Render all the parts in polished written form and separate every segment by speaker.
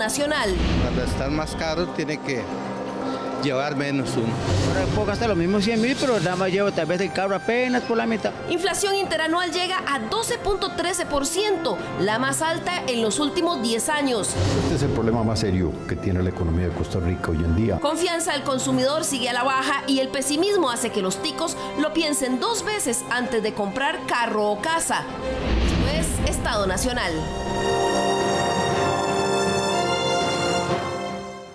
Speaker 1: Nacional.
Speaker 2: Cuando está más caro tiene que llevar menos uno.
Speaker 3: Ahora puedo gastar lo mismo 100,000, pero nada más llevo tal vez el carro apenas por la mitad.
Speaker 1: Inflación interanual llega a 12.13%, la más alta en los últimos 10 años.
Speaker 4: Este es el problema más serio que tiene la economía de Costa Rica hoy en día.
Speaker 1: Confianza del consumidor sigue a la baja y el pesimismo hace que los ticos lo piensen 2 veces antes de comprar carro o casa. Esto es Estado Nacional.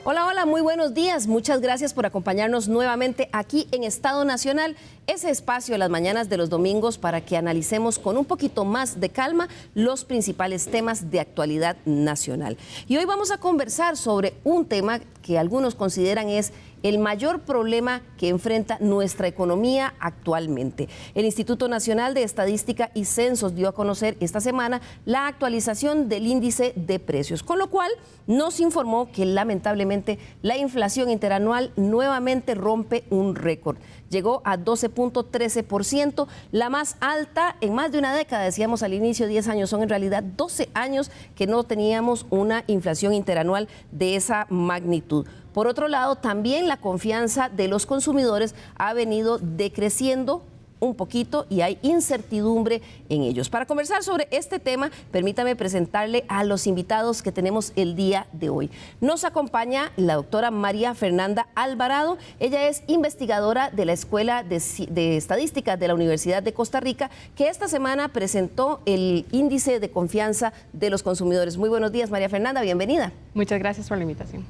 Speaker 1: Hola, hola, muy buenos días. Muchas gracias por acompañarnos nuevamente aquí en Estado Nacional, ese espacio de las mañanas de los domingos para que analicemos con un poquito más de calma los principales temas de actualidad nacional. Y hoy vamos a conversar sobre un tema que algunos consideran es el mayor problema que enfrenta nuestra economía actualmente. El Instituto Nacional de Estadística y Censos dio a conocer esta semana la actualización del índice de precios, con lo cual nos informó que lamentablemente la inflación interanual nuevamente rompe un récord. Llegó a 12.13%, la más alta en más de una década, decíamos al inicio, 10 años, son en realidad 12 años que no teníamos una inflación interanual de esa magnitud. Por otro lado, también la confianza de los consumidores ha venido decreciendo un poquito y hay incertidumbre en ellos. Para conversar sobre este tema, permítame presentarle a los invitados que tenemos el día de hoy. Nos acompaña la doctora María Fernanda Alvarado. Ella es investigadora de la Escuela de Estadística de la Universidad de Costa Rica, que esta semana presentó el índice de confianza de los consumidores. Muy buenos días, María Fernanda, bienvenida.
Speaker 5: Muchas gracias por la invitación.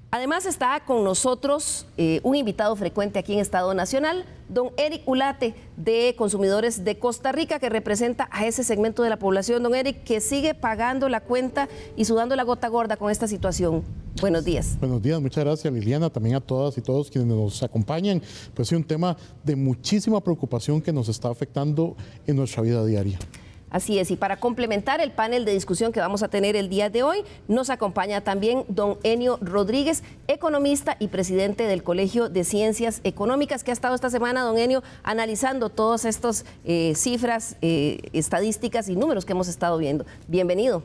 Speaker 1: Además está con nosotros un invitado frecuente aquí en Estado Nacional, don Eric Ulate, de Consumidores de Costa Rica, que representa a ese segmento de la población. Don Eric, que sigue pagando la cuenta y sudando la gota gorda con esta situación. Buenos días.
Speaker 6: Buenos días, muchas gracias Liliana, también a todas y todos quienes nos acompañan. Pues sí, un tema de muchísima preocupación que nos está afectando en nuestra vida diaria.
Speaker 1: Así es, y para complementar el panel de discusión que vamos a tener el día de hoy, nos acompaña también don Enio Rodríguez, economista y presidente del Colegio de Ciencias Económicas, que ha estado esta semana, don Enio, analizando todas estas cifras, estadísticas y números que hemos estado viendo. Bienvenido.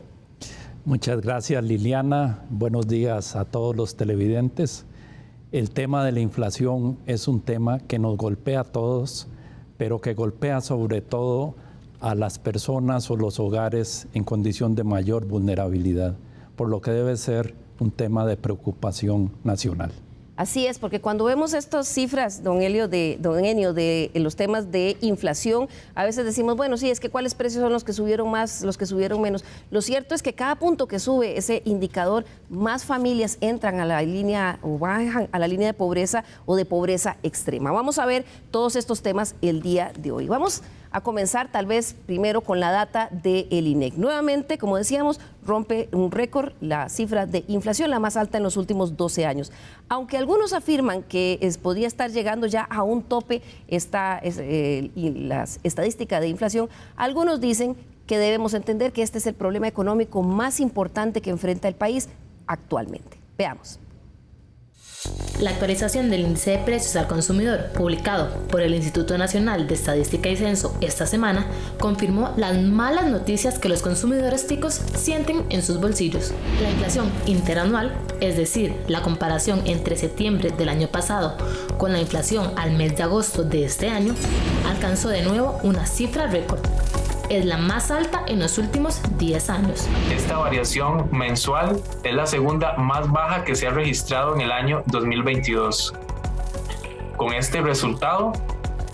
Speaker 7: Muchas gracias, Liliana. Buenos días a todos los televidentes. El tema de la inflación es un tema que nos golpea a todos, pero que golpea sobre todo a las personas o los hogares en condición de mayor vulnerabilidad, por lo que debe ser un tema de preocupación nacional.
Speaker 1: Así es, porque cuando vemos estas cifras, don Enio, de los temas de inflación, a veces decimos, bueno, sí, es que cuáles precios son los que subieron más, los que subieron menos. Lo cierto es que cada punto que sube ese indicador, más familias entran a la línea o bajan a la línea de pobreza o de pobreza extrema. Vamos a ver todos estos temas el día de hoy. Vamos a comenzar tal vez primero con la data del INEC. Nuevamente, como decíamos, rompe un récord la cifra de inflación, la más alta en los últimos 12 años. Aunque algunos afirman que podría estar llegando ya a un tope la estadística de inflación, algunos dicen que debemos entender que este es el problema económico más importante que enfrenta el país actualmente. Veamos.
Speaker 8: La actualización del índice de precios al consumidor, publicado por el Instituto Nacional de Estadística y Censo esta semana, confirmó las malas noticias que los consumidores ticos sienten en sus bolsillos. La inflación interanual, es decir, la comparación entre septiembre del año pasado con la inflación al mes de agosto de este año, alcanzó de nuevo una cifra récord. Es la más alta en los últimos 10 años. Esta variación mensual es la segunda más baja que se ha registrado en el año 2022. Con este resultado,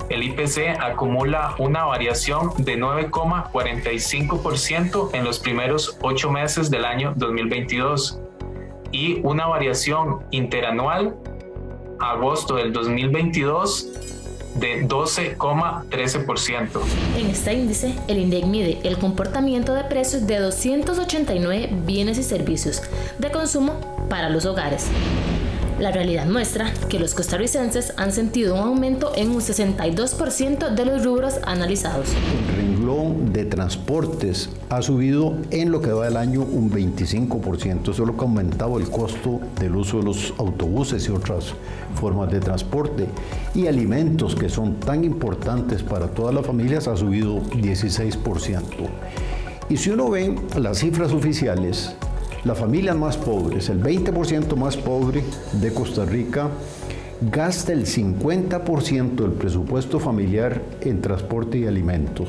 Speaker 8: el IPC acumula una variación de 9,45% en los primeros 8 meses del año 2022 y una variación interanual a agosto del 2022 de 12,13%. En este índice, el INDEC mide el comportamiento de precios de 289 bienes y servicios de consumo para los hogares. La realidad muestra que los costarricenses han sentido un aumento en un 62% de los rubros analizados.
Speaker 4: El renglón de transportes ha subido en lo que va del año un 25%. Eso es lo que ha aumentado el costo del uso de los autobuses y otras formas de transporte. Y alimentos, que son tan importantes para todas las familias, ha subido 16%. Y si uno ve las cifras oficiales, Las familias más pobres, el 20% más pobre de Costa Rica, gasta el 50% del presupuesto familiar en transporte y alimentos.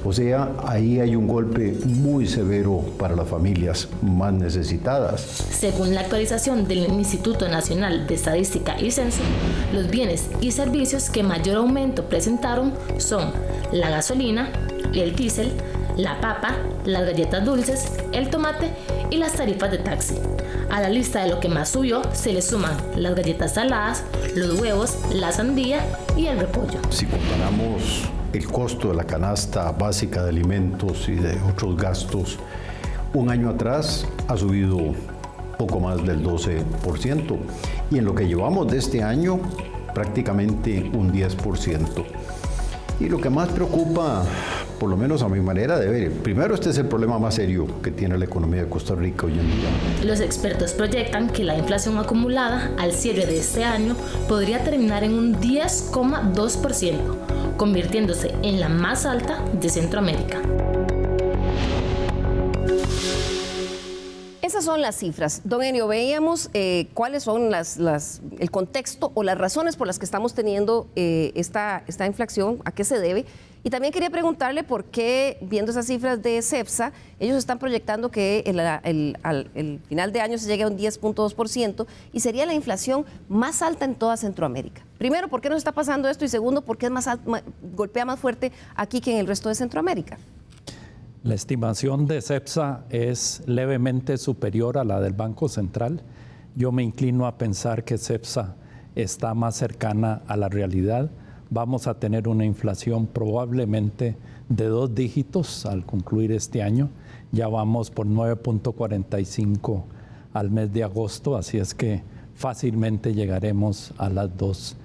Speaker 4: O sea, ahí hay un golpe muy severo para las familias más necesitadas.
Speaker 8: Según la actualización del Instituto Nacional de Estadística y Censo, los bienes y servicios que mayor aumento presentaron son la gasolina, el diésel, la papa, las galletas dulces, el tomate y las tarifas de taxi. A la lista de lo que más subió se le suman las galletas saladas, los huevos, la sandía y el repollo.
Speaker 4: Si comparamos el costo de la canasta básica de alimentos y de otros gastos, un año atrás ha subido poco más del 12%. Y en lo que llevamos de este año, prácticamente un 10%. Y lo que más preocupa, por lo menos a mi manera de ver, primero este es el problema más serio que tiene la economía de Costa Rica hoy en día.
Speaker 8: Los expertos proyectan que la inflación acumulada al cierre de este año podría terminar en un 10,2%, convirtiéndose en la más alta de Centroamérica.
Speaker 1: Esas son las cifras. Don Enio, veíamos cuáles son el contexto o las razones por las que estamos teniendo esta inflación, a qué se debe. Y también quería preguntarle por qué, viendo esas cifras de CEPSA, ellos están proyectando que al final de año se llegue a un 10,2% y sería la inflación más alta en toda Centroamérica. Primero, ¿por qué nos está pasando esto? Y segundo, ¿por qué golpea más fuerte aquí que en el resto de Centroamérica?
Speaker 7: La estimación de CEPSA es levemente superior a la del Banco Central. Yo me inclino a pensar que CEPSA está más cercana a la realidad. Vamos a tener una inflación probablemente de 2 dígitos al concluir este año. Ya vamos por 9.45 al mes de agosto, así es que fácilmente llegaremos a las dos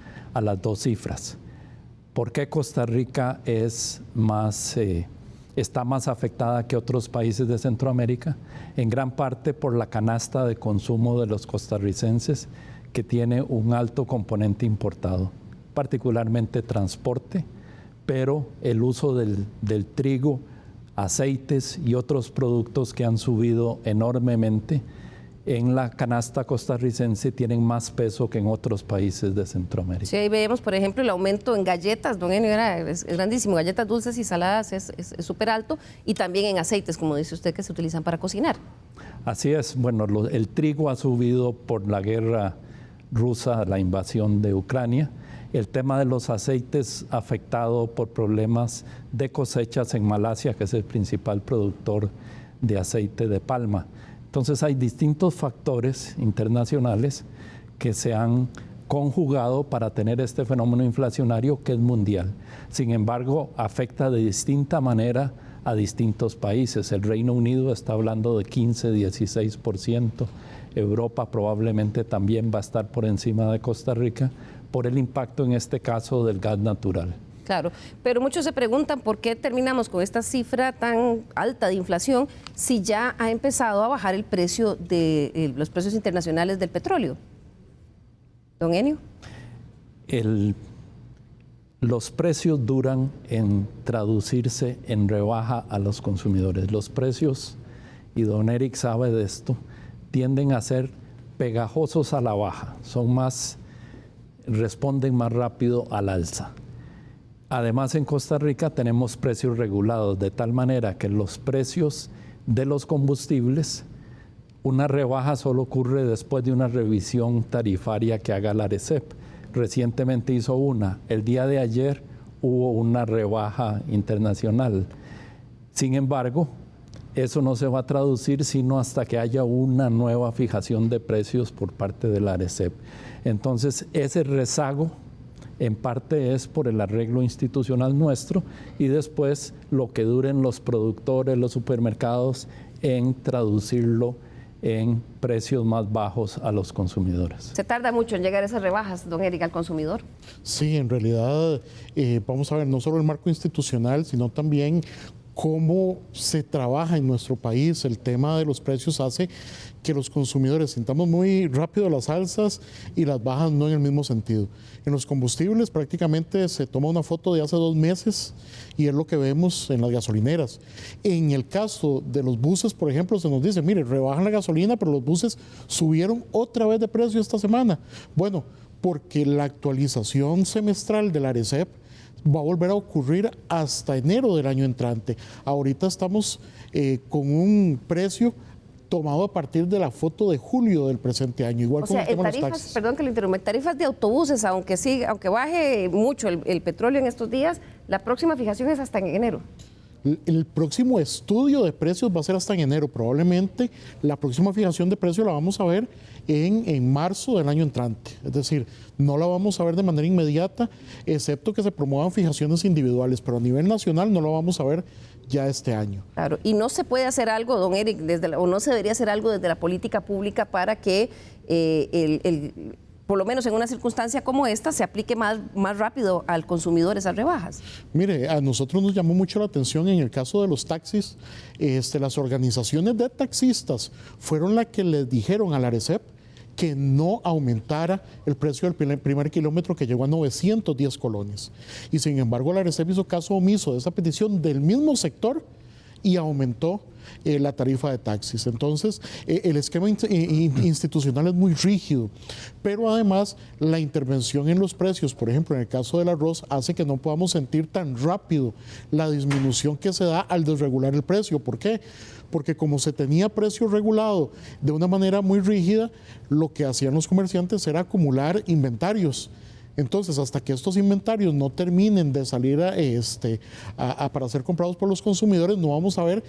Speaker 7: cifras. ¿Por qué Costa Rica está más afectada que otros países de Centroamérica? En gran parte por la canasta de consumo de los costarricenses, que tiene un alto componente importado, particularmente transporte, pero el uso del trigo, aceites y otros productos que han subido enormemente en la canasta costarricense tienen más peso que en otros países de Centroamérica.
Speaker 1: Sí, ahí vemos, por ejemplo, el aumento en galletas, don Enio, es grandísimo. Galletas dulces y saladas es súper alto, y también en aceites, como dice usted, que se utilizan para cocinar.
Speaker 7: Así es. Bueno, el trigo ha subido por la guerra rusa, la invasión de Ucrania. El tema de los aceites afectado por problemas de cosechas en Malasia, que es el principal productor de aceite de palma. Entonces hay distintos factores internacionales que se han conjugado para tener este fenómeno inflacionario que es mundial. Sin embargo, afecta de distinta manera a distintos países. El Reino Unido está hablando de 15, 16%. Europa probablemente también va a estar por encima de Costa Rica por el impacto en este caso del gas natural.
Speaker 1: Claro, pero muchos se preguntan por qué terminamos con esta cifra tan alta de inflación si ya ha empezado a bajar el precio de los precios internacionales del petróleo. Don Enio.
Speaker 7: Los precios duran en traducirse en rebaja a los consumidores. Los precios, y don Eric sabe de esto, tienden a ser pegajosos a la baja, responden más rápido al alza. Además, en Costa Rica tenemos precios regulados, de tal manera que los precios de los combustibles, una rebaja solo ocurre después de una revisión tarifaria que haga la ARECEP. Recientemente hizo una. El día de ayer hubo una rebaja internacional. Sin embargo, eso no se va a traducir sino hasta que haya una nueva fijación de precios por parte de la ARECEP. Entonces, ese rezago en parte es por el arreglo institucional nuestro y después lo que duren los productores, los supermercados en traducirlo en precios más bajos a los consumidores.
Speaker 1: ¿Se tarda mucho en llegar a esas rebajas, don Eric, al consumidor?
Speaker 6: Sí, en realidad, vamos a ver, no solo el marco institucional, sino también cómo se trabaja en nuestro país el tema de los precios hace que los consumidores sintamos muy rápido las alzas y las bajas no en el mismo sentido. En los combustibles prácticamente se toma una foto de hace 2 meses y es lo que vemos en las gasolineras. En el caso de los buses, por ejemplo, se nos dice, mire, rebajan la gasolina, pero los buses subieron otra vez de precio esta semana. Bueno, porque la actualización semestral del ARECEP va a volver a ocurrir hasta enero del año entrante. Ahorita estamos con un precio tomado a partir de la foto de julio del presente año, igual como el tema de los taxis.
Speaker 1: Perdón que le interrumpa, tarifas de autobuses, aunque baje mucho el petróleo en estos días, la próxima fijación es hasta en enero.
Speaker 6: El próximo estudio de precios va a ser hasta en enero. Probablemente la próxima fijación de precios la vamos a ver en marzo del año entrante. Es decir, no la vamos a ver de manera inmediata, excepto que se promuevan fijaciones individuales, pero a nivel nacional no la vamos a ver ya este año.
Speaker 1: Claro, y no se puede hacer algo, don Eric, o no se debería hacer algo desde la política pública para que por lo menos en una circunstancia como esta, se aplique más rápido al consumidor esas rebajas.
Speaker 6: Mire, a nosotros nos llamó mucho la atención en el caso de los taxis, las organizaciones de taxistas fueron las que les dijeron al ARECEP que no aumentara el precio del primer kilómetro, que llegó a 910 colones. Y sin embargo, el ARECEP hizo caso omiso de esa petición del mismo sector y aumentó la tarifa de taxis. Entonces, el esquema institucional es muy rígido, pero además la intervención en los precios, por ejemplo, en el caso del arroz, hace que no podamos sentir tan rápido la disminución que se da al desregular el precio. ¿Por qué? Porque como se tenía precio regulado de una manera muy rígida, lo que hacían los comerciantes era acumular inventarios. Entonces, hasta que estos inventarios no terminen de salir para ser comprados por los consumidores, no vamos a ver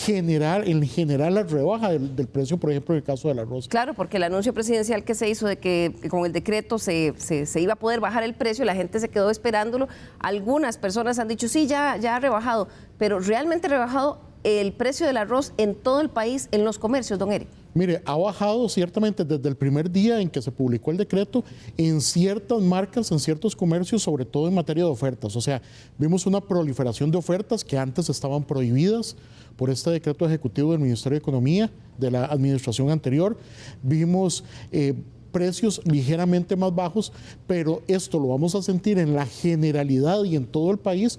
Speaker 6: en general la rebaja del precio, por ejemplo, en el caso del arroz.
Speaker 1: Claro, porque el anuncio presidencial que se hizo de que con el decreto se iba a poder bajar el precio, la gente se quedó esperándolo. Algunas personas han dicho, sí, ya ha rebajado, pero realmente ha rebajado el precio del arroz en todo el país, en los comercios, don Eric.
Speaker 6: Mire, ha bajado ciertamente desde el primer día en que se publicó el decreto en ciertas marcas, en ciertos comercios, sobre todo en materia de ofertas. O sea, vimos una proliferación de ofertas que antes estaban prohibidas por este decreto ejecutivo del Ministerio de Economía, de la administración anterior. Vimos precios ligeramente más bajos, pero esto lo vamos a sentir en la generalidad y en todo el país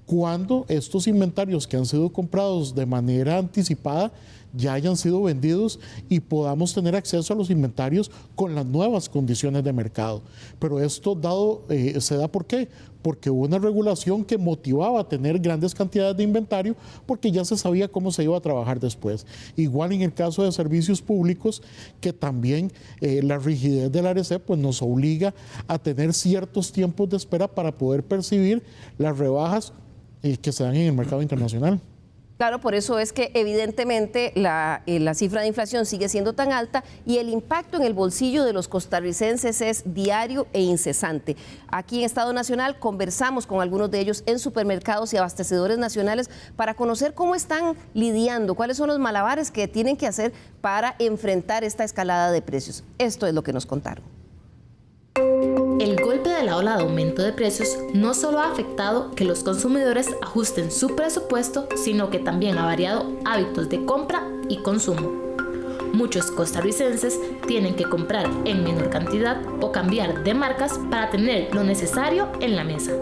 Speaker 6: cuando estos inventarios que han sido comprados de manera anticipada ya hayan sido vendidos y podamos tener acceso a los inventarios con las nuevas condiciones de mercado. Pero esto se da ¿por qué? Porque hubo una regulación que motivaba a tener grandes cantidades de inventario porque ya se sabía cómo se iba a trabajar después. Igual en el caso de servicios públicos, que también la rigidez del ARECEP pues, nos obliga a tener ciertos tiempos de espera para poder percibir las rebajas que se dan en el mercado internacional.
Speaker 1: Claro, por eso es que evidentemente la cifra de inflación sigue siendo tan alta y el impacto en el bolsillo de los costarricenses es diario e incesante. Aquí en Estado Nacional conversamos con algunos de ellos en supermercados y abastecedores nacionales para conocer cómo están lidiando, cuáles son los malabares que tienen que hacer para enfrentar esta escalada de precios. Esto es lo que nos contaron.
Speaker 8: El golpe de la ola de aumento de precios no solo ha afectado que los consumidores ajusten su presupuesto, sino que también ha variado hábitos de compra y consumo. Muchos costarricenses tienen que comprar en menor cantidad o cambiar de marcas para tener lo necesario en la mesa.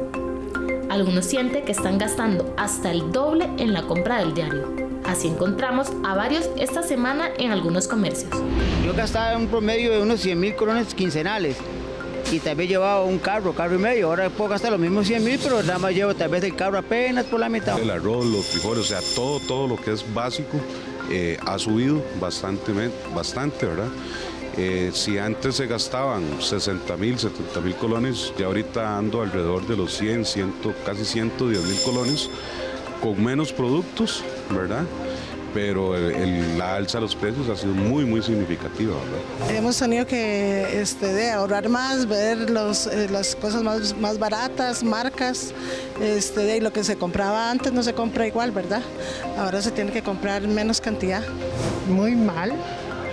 Speaker 8: Algunos sienten que están gastando hasta el doble en la compra del diario. Así encontramos a varios esta semana en algunos comercios.
Speaker 3: Yo gastaba un promedio de unos 100,000 colones quincenales. Y tal vez llevaba un carro y medio. Ahora puedo gastar los mismos 100,000, pero nada más llevo tal vez el carro apenas por la mitad.
Speaker 5: El arroz, los frijoles, o sea, todo lo que es básico ha subido bastante, ¿verdad? Si antes se gastaban 60,000, 70,000 colones, ya ahorita ando alrededor de los 100, casi 110,000 colones, con menos productos, ¿verdad? Pero la alza de los precios ha sido muy significativa, ¿verdad?
Speaker 9: Hemos tenido que ahorrar más, ver las cosas más baratas, marcas, y lo que se compraba antes no se compra igual, ¿verdad? Ahora se tiene que comprar menos cantidad.
Speaker 10: Muy mal,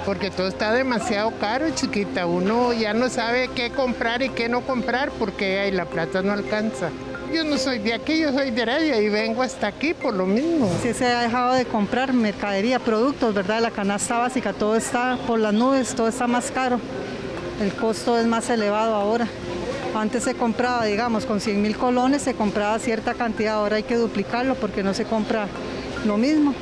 Speaker 10: porque todo está demasiado caro, chiquita. Uno ya no sabe qué comprar y qué no comprar porque la plata no alcanza. Yo no soy de aquí, yo soy de Heredia y vengo hasta aquí por lo mismo.
Speaker 11: Sí se ha dejado de comprar mercadería, productos, ¿verdad? La canasta básica, todo está por las nubes, todo está más caro. El costo es más elevado ahora. Antes se compraba, digamos, con 100.000 colones se compraba cierta cantidad, ahora hay que duplicarlo porque no se compra lo mismo.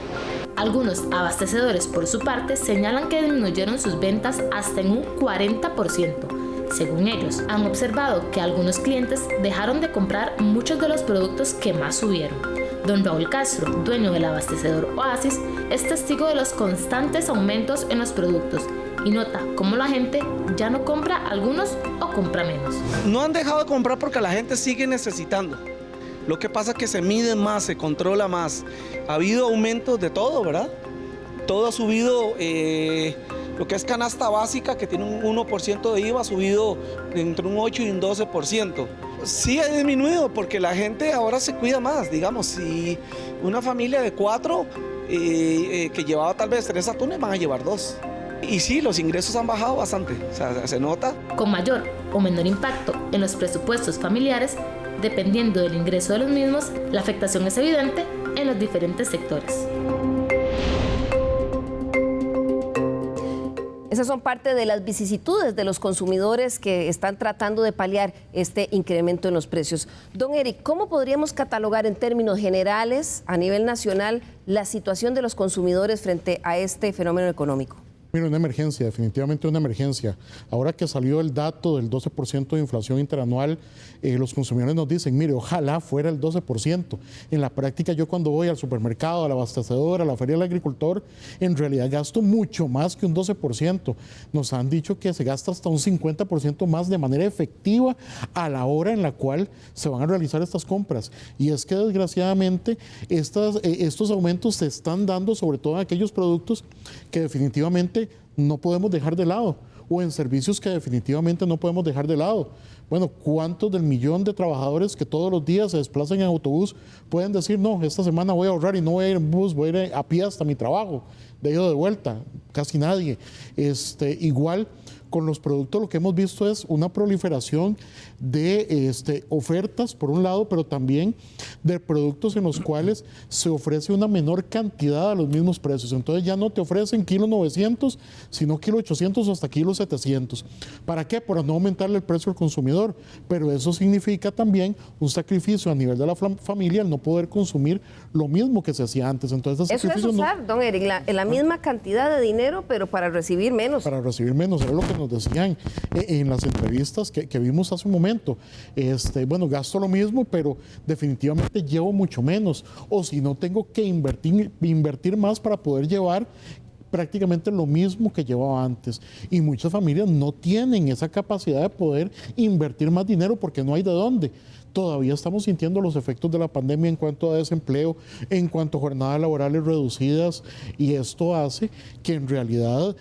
Speaker 8: Algunos abastecedores, por su parte, señalan que disminuyeron sus ventas hasta en un 40%. Según ellos, han observado que algunos clientes dejaron de comprar muchos de los productos que más subieron. Don Raúl Castro, dueño del abastecedor Oasis, es testigo de los constantes aumentos en los productos y nota cómo la gente ya no compra algunos o compra menos.
Speaker 12: No han dejado de comprar porque la gente sigue necesitando. Lo que pasa es que se mide más, se controla más. Ha habido aumentos de todo, ¿verdad? Todo ha subido, lo que es canasta básica, que tiene un 1% de IVA, ha subido entre un 8 y un 12%. Sí ha disminuido porque la gente ahora se cuida más. Digamos, si una familia de 4 que llevaba tal vez 3 atunes, van a llevar 2. Y sí, los ingresos han bajado bastante, o sea, se nota.
Speaker 8: Con mayor o menor impacto en los presupuestos familiares, dependiendo del ingreso de los mismos, la afectación es evidente en los diferentes sectores.
Speaker 1: Esas son parte de las vicisitudes de los consumidores que están tratando de paliar este incremento en los precios. Don Eric, ¿cómo podríamos catalogar en términos generales a nivel nacional la situación de los consumidores frente a este fenómeno económico?
Speaker 6: Mira, una emergencia, definitivamente una emergencia. Ahora que salió el dato del 12% de inflación interanual, los consumidores nos dicen, mire, ojalá fuera el 12%. En la práctica, yo cuando voy al supermercado, al abastecedor, a la feria del agricultor, en realidad gasto mucho más que un 12%. Nos han dicho que se gasta hasta un 50% más de manera efectiva a la hora en la cual se van a realizar estas compras. Y es que desgraciadamente estos aumentos se están dando sobre todo en aquellos productos que definitivamente no podemos dejar de lado, o en servicios que definitivamente no podemos dejar de lado. Bueno, ¿cuántos del millón de trabajadores que todos los días se desplazan en autobús pueden decir, no, esta semana voy a ahorrar y no voy a ir en bus, voy a ir a pie hasta mi trabajo, de ida o de vuelta? Casi nadie. Igual con los productos lo que hemos visto es una proliferación de ofertas, por un lado, pero también de productos en los cuales se ofrece una menor cantidad a los mismos precios. Entonces ya no te ofrecen kilo 900, sino kilo 800 o hasta kilo 700. ¿Para qué? Para no aumentarle el precio al consumidor. Pero eso significa también un sacrificio a nivel de la familia al no poder consumir lo mismo que se hacía antes. Entonces,
Speaker 1: eso es usar, don Eric, la misma cantidad de dinero, pero para recibir menos.
Speaker 6: Para recibir menos, era lo que nos decían en las entrevistas que vimos hace un momento. Bueno, gasto lo mismo, pero definitivamente llevo mucho menos. O si no, tengo que invertir más para poder llevar prácticamente lo mismo que llevaba antes. Y muchas familias no tienen esa capacidad de poder invertir más dinero porque no hay de dónde. Todavía estamos sintiendo los efectos de la pandemia en cuanto a desempleo, en cuanto a jornadas laborales reducidas, y esto hace que en realidad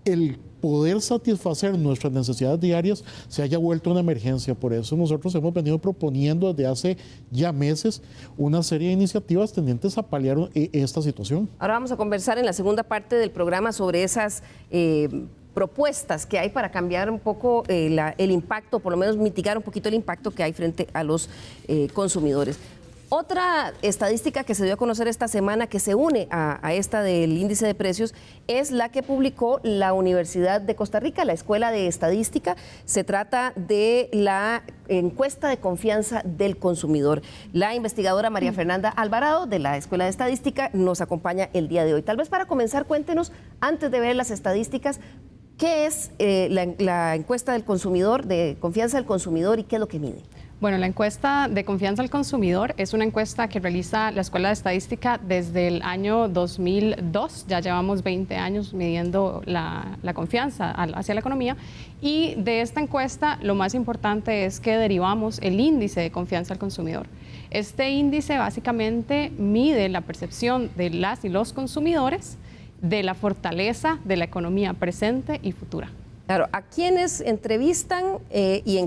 Speaker 6: el poder satisfacer nuestras necesidades diarias se haya vuelto una emergencia. Por eso nosotros hemos venido proponiendo desde hace ya meses una serie de iniciativas tendientes a paliar esta situación.
Speaker 1: Ahora vamos a conversar en la segunda parte del programa sobre esas propuestas que hay para cambiar un poco el impacto, por lo menos mitigar un poquito el impacto que hay frente a los consumidores. Otra estadística que se dio a conocer esta semana, que se une a esta del índice de precios, es la que publicó la Universidad de Costa Rica, la Escuela de Estadística. Se trata de la encuesta de confianza del consumidor. La investigadora María Fernanda Alvarado, de la Escuela de Estadística, nos acompaña el día de hoy. Tal vez para comenzar, cuéntenos, antes de ver las estadísticas, ¿qué es la encuesta del consumidor, de confianza del consumidor, y qué es lo que mide?
Speaker 13: Bueno, la encuesta de confianza al consumidor es una encuesta que realiza la Escuela de Estadística desde el año 2002. Ya llevamos 20 años midiendo la confianza hacia la economía. Y de esta encuesta, lo más importante es que derivamos el índice de confianza al consumidor. Este índice básicamente mide la percepción de las y los consumidores de la fortaleza de la economía presente y futura.
Speaker 1: Claro, ¿a quiénes entrevistan y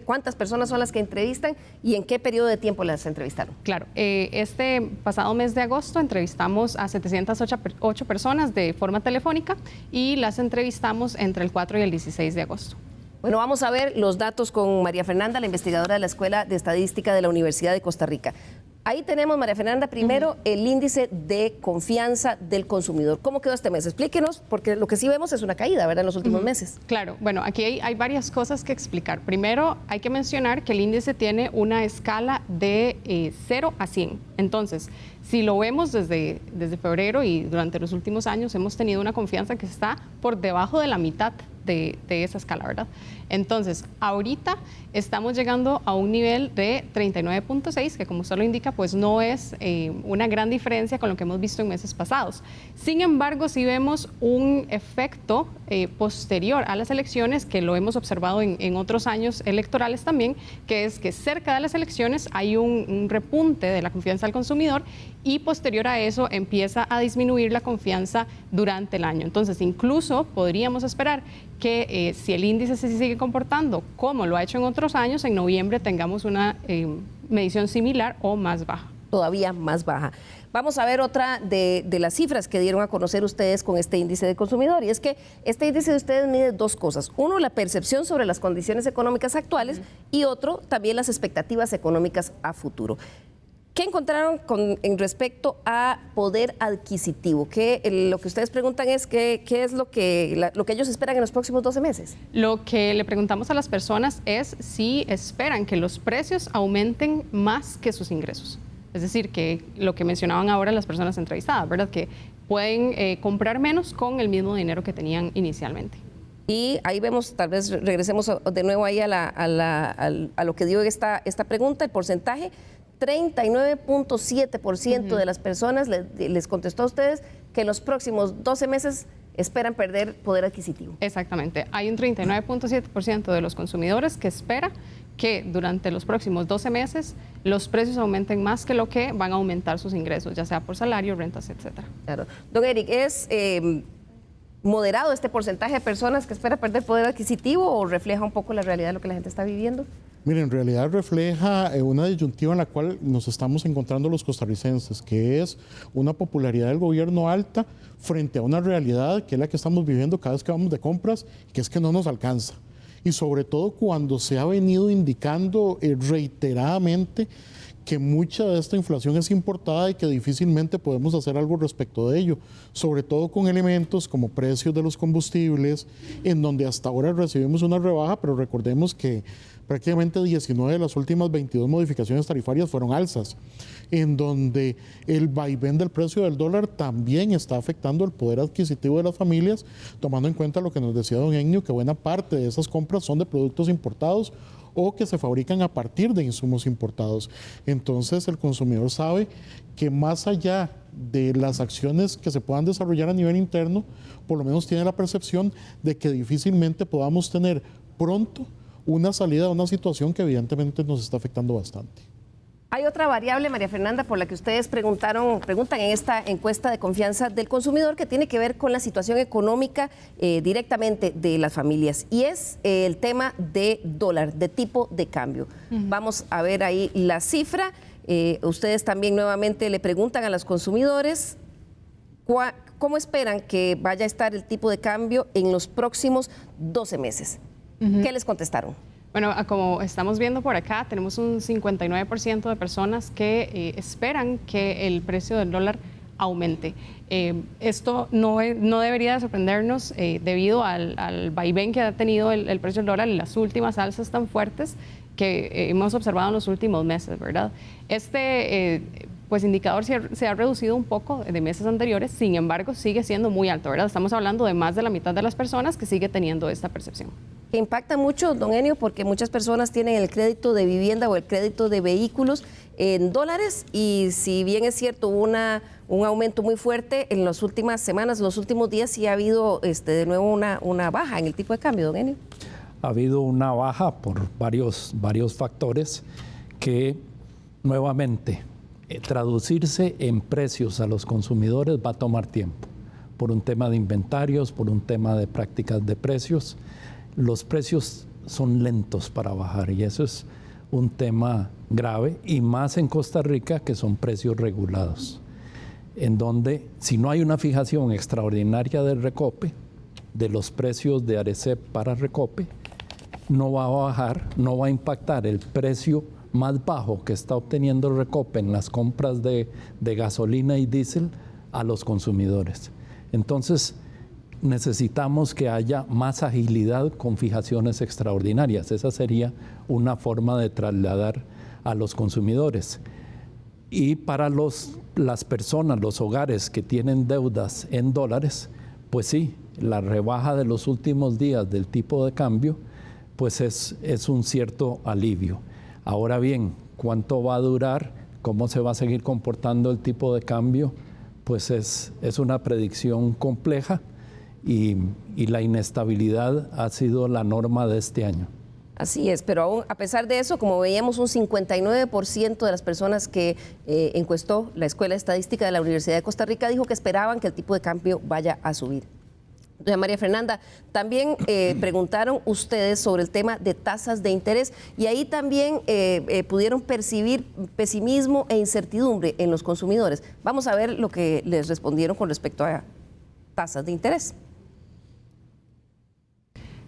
Speaker 1: cuántas personas son las que entrevistan y en qué periodo de tiempo las entrevistaron?
Speaker 13: Claro, este pasado mes de agosto entrevistamos a 708 personas de forma telefónica y las entrevistamos entre el 4 y el 16 de agosto.
Speaker 1: Bueno, vamos a ver los datos con María Fernanda, la investigadora de la Escuela de Estadística de la Universidad de Costa Rica. Ahí tenemos, María Fernanda, primero el índice de confianza del consumidor. ¿Cómo quedó este mes? Explíquenos, porque lo que sí vemos es una caída, ¿verdad?, en los últimos meses.
Speaker 13: Claro, bueno, aquí hay varias cosas que explicar. Primero, hay que mencionar que el índice tiene una escala de 0 a 100. Entonces, si lo vemos desde febrero y durante los últimos años, hemos tenido una confianza que está por debajo de la mitad de esa escala, ¿verdad? Entonces, ahorita estamos llegando a un nivel de 39.6, que como usted lo indica, pues no es una gran diferencia con lo que hemos visto en meses pasados. Sin embargo, sí vemos un efecto posterior a las elecciones, que lo hemos observado en otros años electorales también, que es que cerca de las elecciones hay un repunte de la confianza del consumidor y posterior a eso empieza a disminuir la confianza durante el año. Entonces, incluso podríamos esperar que si el índice se sigue comportando como lo ha hecho en otros años, en noviembre tengamos una medición similar o más baja.
Speaker 1: Todavía más baja. Vamos a ver otra de las cifras que dieron a conocer ustedes con este índice de consumidor, y es que este índice de ustedes mide dos cosas. Uno, la percepción sobre las condiciones económicas actuales, y otro, también las expectativas económicas a futuro. ¿Qué encontraron en respecto a poder adquisitivo? Lo que ustedes preguntan es qué es lo que ellos esperan en los próximos 12 meses.
Speaker 13: Lo que le preguntamos a las personas es si esperan que los precios aumenten más que sus ingresos. Es decir, que lo que mencionaban ahora las personas entrevistadas, ¿verdad? Que pueden comprar menos con el mismo dinero que tenían inicialmente.
Speaker 1: Y ahí vemos, tal vez regresemos de nuevo ahí a lo que dio esta pregunta, el porcentaje. 39.7% de las personas les contestó a ustedes que en los próximos 12 meses esperan perder poder adquisitivo.
Speaker 13: Exactamente. Hay un 39.7% de los consumidores que espera que durante los próximos 12 meses los precios aumenten más que lo que van a aumentar sus ingresos, ya sea por salario, rentas, etcétera.
Speaker 1: Claro. Don Eric, ¿es moderado este porcentaje de personas que espera perder poder adquisitivo o refleja un poco la realidad de lo que la gente está viviendo?
Speaker 6: Mire, en realidad refleja una disyuntiva en la cual nos estamos encontrando los costarricenses, que es una popularidad del gobierno alta frente a una realidad que es la que estamos viviendo cada vez que vamos de compras, que es que no nos alcanza. Y sobre todo cuando se ha venido indicando reiteradamente que mucha de esta inflación es importada y que difícilmente podemos hacer algo respecto de ello, sobre todo con elementos como precios de los combustibles, en donde hasta ahora recibimos una rebaja, pero recordemos que prácticamente 19 de las últimas 22 modificaciones tarifarias fueron alzas, en donde el vaivén del precio del dólar también está afectando el poder adquisitivo de las familias, tomando en cuenta lo que nos decía don Ennio, que buena parte de esas compras son de productos importados o que se fabrican a partir de insumos importados. Entonces el consumidor sabe que más allá de las acciones que se puedan desarrollar a nivel interno, por lo menos tiene la percepción de que difícilmente podamos tener pronto una salida a una situación que evidentemente nos está afectando bastante.
Speaker 1: Hay otra variable, María Fernanda, por la que ustedes preguntan en esta encuesta de confianza del consumidor, que tiene que ver con la situación económica directamente de las familias, y es el tema de dólar, de tipo de cambio. Vamos a ver ahí la cifra. Ustedes también nuevamente le preguntan a los consumidores cómo esperan que vaya a estar el tipo de cambio en los próximos 12 meses. ¿Qué les contestaron?
Speaker 13: Bueno, como estamos viendo por acá, tenemos un 59% de personas que esperan que el precio del dólar aumente. Esto no debería sorprendernos debido al vaivén que ha tenido el precio del dólar y las últimas alzas tan fuertes que hemos observado en los últimos meses, ¿verdad? Este indicador se ha reducido un poco de meses anteriores, sin embargo sigue siendo muy alto, ¿verdad? Estamos hablando de más de la mitad de las personas que sigue teniendo esta percepción.
Speaker 1: Que impacta mucho, don Ennio, porque muchas personas tienen el crédito de vivienda o el crédito de vehículos en dólares, y si bien es cierto un aumento muy fuerte en las últimas semanas, los últimos días, sí ha habido de nuevo una baja en el tipo de cambio, don Ennio.
Speaker 7: Ha habido una baja por varios factores que nuevamente traducirse en precios a los consumidores va a tomar tiempo, por un tema de inventarios, por un tema de prácticas de precios. Los precios son lentos para bajar y eso es un tema grave, y más en Costa Rica, que son precios regulados, en donde si no hay una fijación extraordinaria del recope, de los precios de Arecep para recope, no va a bajar, no va a impactar el precio más bajo que está obteniendo el Recope en las compras de gasolina y diésel a los consumidores. Entonces, necesitamos que haya más agilidad con fijaciones extraordinarias. Esa sería una forma de trasladar a los consumidores. Y para las personas, los hogares que tienen deudas en dólares, pues sí, la rebaja de los últimos días del tipo de cambio, pues es un cierto alivio. Ahora bien, ¿cuánto va a durar? ¿Cómo se va a seguir comportando el tipo de cambio? Pues es una predicción compleja y la inestabilidad ha sido la norma de este año.
Speaker 1: Así es, pero aún a pesar de eso, como veíamos, un 59% de las personas que encuestó la Escuela de Estadística de la Universidad de Costa Rica dijo que esperaban que el tipo de cambio vaya a subir. Doña María Fernanda, también preguntaron ustedes sobre el tema de tasas de interés y ahí también pudieron percibir pesimismo e incertidumbre en los consumidores. Vamos a ver lo que les respondieron con respecto a tasas de interés.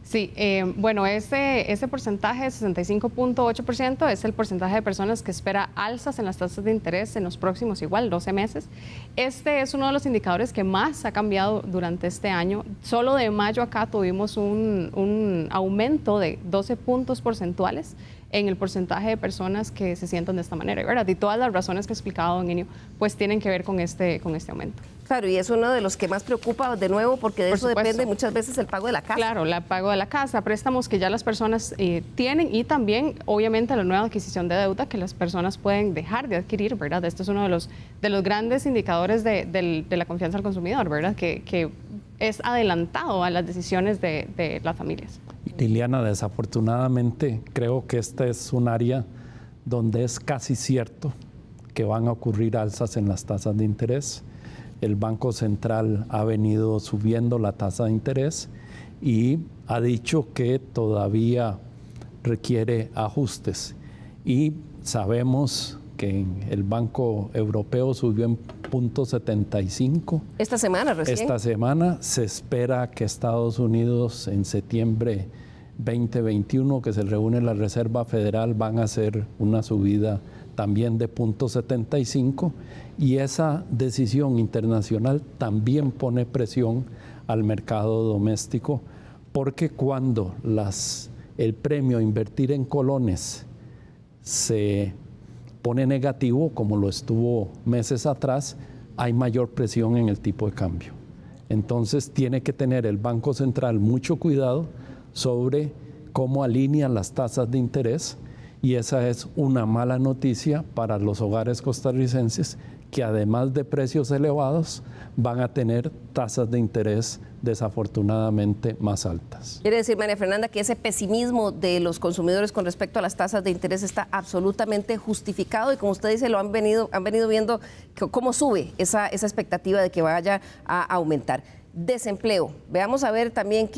Speaker 13: Sí, bueno, ese porcentaje de 65.8% es el porcentaje de personas que espera alzas en las tasas de interés en los próximos, igual, 12 meses. Este es uno de los indicadores que más ha cambiado durante este año. Solo de mayo acá tuvimos un aumento de 12 puntos porcentuales en el porcentaje de personas que se sientan de esta manera, ¿verdad? Y todas las razones que ha explicado don Enio, pues tienen que ver con este aumento.
Speaker 1: Claro, y es uno de los que más preocupa de nuevo porque de eso depende muchas veces el pago de la casa.
Speaker 13: Claro, el pago de la casa, préstamos que ya las personas tienen y también, obviamente, la nueva adquisición de deuda que las personas pueden dejar de adquirir, ¿verdad? Esto es uno de los grandes indicadores de la confianza al consumidor, ¿verdad? Que es adelantado a las decisiones de las familias.
Speaker 7: Liliana, desafortunadamente creo que este es un área donde es casi cierto que van a ocurrir alzas en las tasas de interés. El Banco Central ha venido subiendo la tasa de interés y ha dicho que todavía requiere ajustes. Y sabemos que el Banco Europeo subió en 0.75.
Speaker 1: Esta semana recién.
Speaker 7: Esta semana se espera que Estados Unidos en septiembre 2021, que se reúne la Reserva Federal, van a hacer una subida también de 0.75 y esa decisión internacional también pone presión al mercado doméstico porque cuando el premio a invertir en colones se pone negativo, como lo estuvo meses atrás, hay mayor presión en el tipo de cambio. Entonces tiene que tener el Banco Central mucho cuidado sobre cómo alinea las tasas de interés y esa es una mala noticia para los hogares costarricenses que además de precios elevados van a tener tasas de interés desafortunadamente más altas.
Speaker 1: Quiere decir, María Fernanda, que ese pesimismo de los consumidores con respecto a las tasas de interés está absolutamente justificado y como usted dice, han venido viendo cómo sube esa expectativa de que vaya a aumentar. Desempleo. Veamos a ver también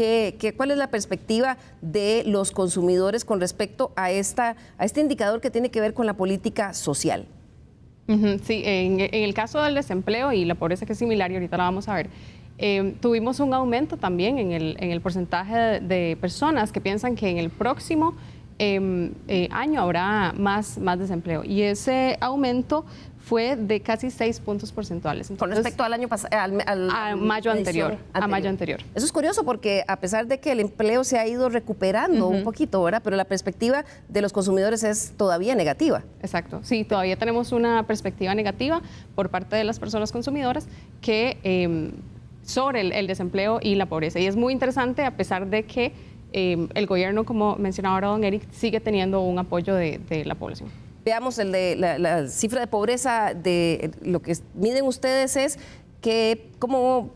Speaker 1: cuál es la perspectiva de los consumidores con respecto a este indicador que tiene que ver con la política social.
Speaker 13: Sí, en el caso del desempleo y la pobreza que es similar, y ahorita la vamos a ver, tuvimos un aumento también en el porcentaje de personas que piensan que en el próximo año habrá más desempleo. Y ese aumento fue de casi 6 puntos porcentuales.
Speaker 1: Entonces, con respecto al año pasado,
Speaker 13: a mayo anterior.
Speaker 1: Eso es curioso porque a pesar de que el empleo se ha ido recuperando un poquito, ¿verdad? Pero la perspectiva de los consumidores es todavía negativa.
Speaker 13: Exacto, sí, todavía tenemos una perspectiva negativa por parte de las personas consumidoras que sobre el desempleo y la pobreza. Y es muy interesante a pesar de que el gobierno, como mencionaba ahora don Eric, sigue teniendo un apoyo de la población.
Speaker 1: Veamos la cifra de pobreza, de lo que miden ustedes es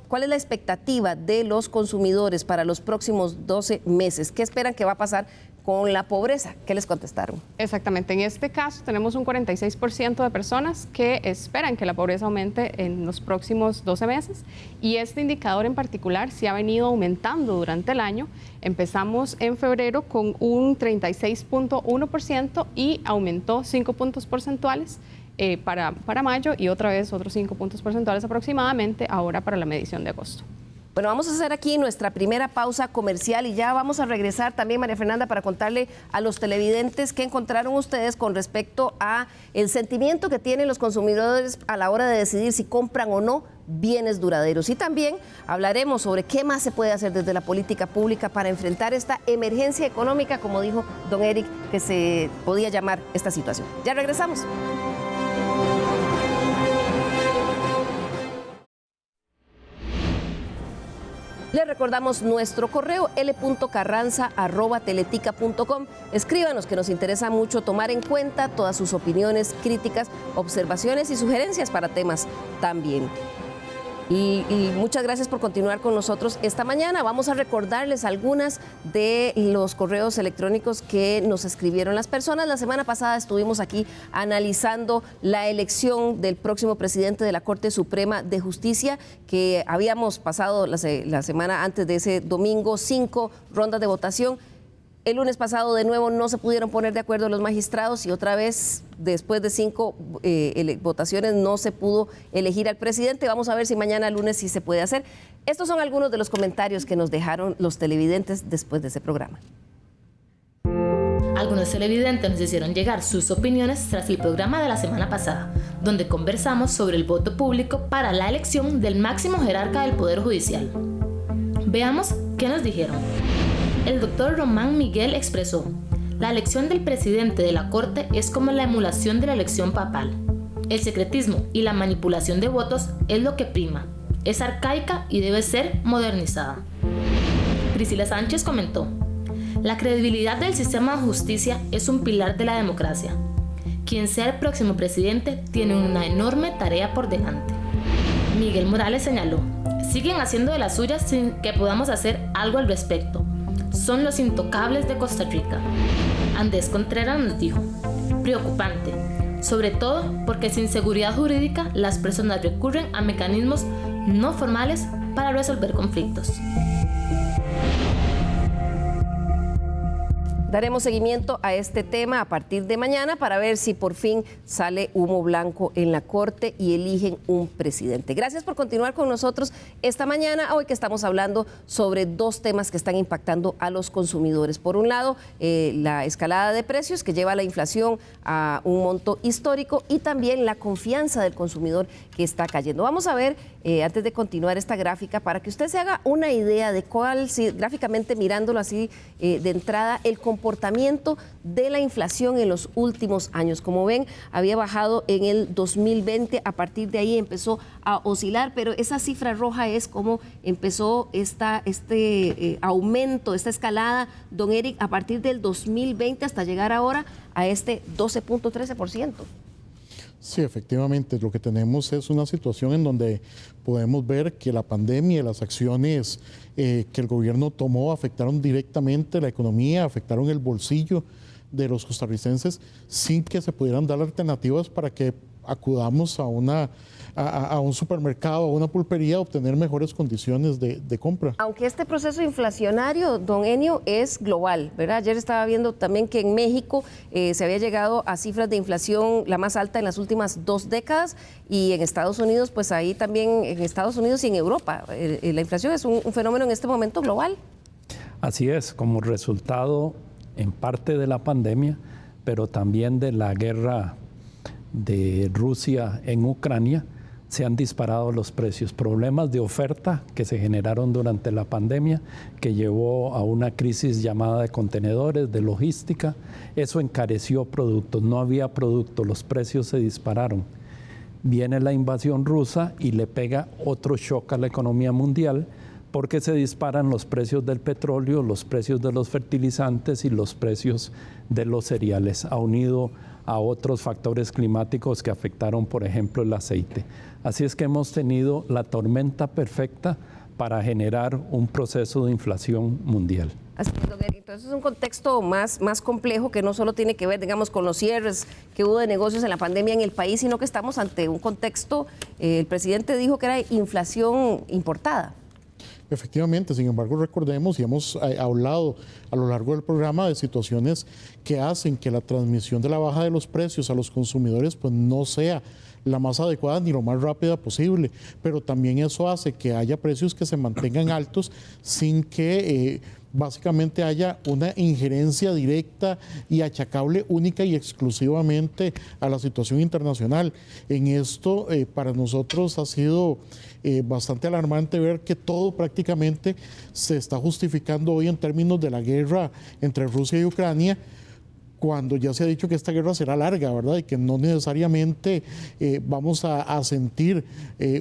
Speaker 1: ¿cuál es la expectativa de los consumidores para los próximos 12 meses? ¿Qué esperan que va a pasar con la pobreza? ¿Qué les contestaron?
Speaker 13: Exactamente. En este caso tenemos un 46% de personas que esperan que la pobreza aumente en los próximos 12 meses y este indicador en particular sí ha venido aumentando durante el año. Empezamos en febrero con un 36.1% y aumentó 5 puntos porcentuales para mayo y otra vez otros 5 puntos porcentuales aproximadamente ahora para la medición de agosto.
Speaker 1: Bueno, vamos a hacer aquí nuestra primera pausa comercial y ya vamos a regresar también, María Fernanda, para contarle a los televidentes qué encontraron ustedes con respecto a el sentimiento que tienen los consumidores a la hora de decidir si compran o no bienes duraderos. Y también hablaremos sobre qué más se puede hacer desde la política pública para enfrentar esta emergencia económica, como dijo don Eric, que se podía llamar esta situación. Ya regresamos. Les recordamos nuestro correo l.carranza@teletica.com. Escríbanos, que nos interesa mucho tomar en cuenta todas sus opiniones, críticas, observaciones y sugerencias para temas también. Y muchas gracias por continuar con nosotros esta mañana. Vamos a recordarles algunas de los correos electrónicos que nos escribieron las personas. La semana pasada estuvimos aquí analizando la elección del próximo presidente de la Corte Suprema de Justicia, que habíamos pasado la semana antes de ese domingo 5 rondas de votación. El lunes pasado de nuevo no se pudieron poner de acuerdo los magistrados y otra vez, después de 5 votaciones, no se pudo elegir al presidente. Vamos a ver si mañana lunes sí se puede hacer. Estos son algunos de los comentarios que nos dejaron los televidentes después de ese programa.
Speaker 8: Algunos televidentes nos hicieron llegar sus opiniones tras el programa de la semana pasada, donde conversamos sobre el voto público para la elección del máximo jerarca del Poder Judicial. Veamos qué nos dijeron. El doctor Román Miguel expresó: la elección del presidente de la Corte es como la emulación de la elección papal. El secretismo y la manipulación de votos es lo que prima. Es arcaica y debe ser modernizada. Priscila Sánchez comentó: la credibilidad del sistema de justicia es un pilar de la democracia. Quien sea el próximo presidente tiene una enorme tarea por delante. Miguel Morales señaló: siguen haciendo de las suyas sin que podamos hacer algo al respecto. Son los intocables de Costa Rica. Andrés Contreras nos dijo: preocupante, sobre todo porque sin seguridad jurídica las personas recurren a mecanismos no formales para resolver conflictos.
Speaker 1: Daremos seguimiento a este tema a partir de mañana para ver si por fin sale humo blanco en la Corte y eligen un presidente. Gracias por continuar con nosotros esta mañana, hoy que estamos hablando sobre dos temas que están impactando a los consumidores. Por un lado, la escalada de precios que lleva la inflación a un monto histórico y también la confianza del consumidor que está cayendo. Vamos a ver, antes de continuar esta gráfica, para que usted se haga una idea de cuál, gráficamente mirándolo así de entrada, el comportamiento de la inflación en los últimos años. Como ven, había bajado en el 2020, a partir de ahí empezó a oscilar, pero esa cifra roja es como empezó este aumento, esta escalada, don Eric, a partir del 2020 hasta llegar ahora a este 12.13%.
Speaker 6: Sí, efectivamente, lo que tenemos es una situación en donde podemos ver que la pandemia y las acciones que el gobierno tomó afectaron directamente la economía, afectaron el bolsillo de los costarricenses sin que se pudieran dar alternativas para que acudamos a un supermercado, a una pulpería, a obtener mejores condiciones de compra.
Speaker 1: Aunque este proceso inflacionario, don Enio, es global, ¿verdad? Ayer estaba viendo también que en México se había llegado a cifras de inflación la más alta en las últimas 2 décadas y en Estados Unidos, pues ahí también, en Estados Unidos y en Europa, la inflación es un fenómeno en este momento global.
Speaker 7: Así es, como resultado en parte de la pandemia, pero también de la guerra de Rusia en Ucrania, se han disparado los precios. Problemas de oferta que se generaron durante la pandemia, que llevó a una crisis llamada de contenedores, de logística. Eso encareció productos, no había producto, los precios se dispararon. Viene la invasión rusa y le pega otro shock a la economía mundial, porque se disparan los precios del petróleo, los precios de los fertilizantes y los precios de los cereales, unido a otros factores climáticos que afectaron, por ejemplo, el aceite. Así es que hemos tenido la tormenta perfecta para generar un proceso de inflación mundial.
Speaker 1: Así es, entonces es un contexto más complejo que no solo tiene que ver, digamos, con los cierres que hubo de negocios en la pandemia en el país, sino que estamos ante un contexto, el presidente dijo que era inflación importada.
Speaker 6: Efectivamente, sin embargo, recordemos y hemos hablado a lo largo del programa de situaciones que hacen que la transmisión de la baja de los precios a los consumidores pues no sea la más adecuada ni lo más rápida posible, pero también eso hace que haya precios que se mantengan altos sin que básicamente haya una injerencia directa y achacable única y exclusivamente a la situación internacional. En esto para nosotros ha sido bastante alarmante ver que todo prácticamente se está justificando hoy en términos de la guerra entre Rusia y Ucrania, cuando ya se ha dicho que esta guerra será larga, ¿verdad? Y que no necesariamente vamos a sentir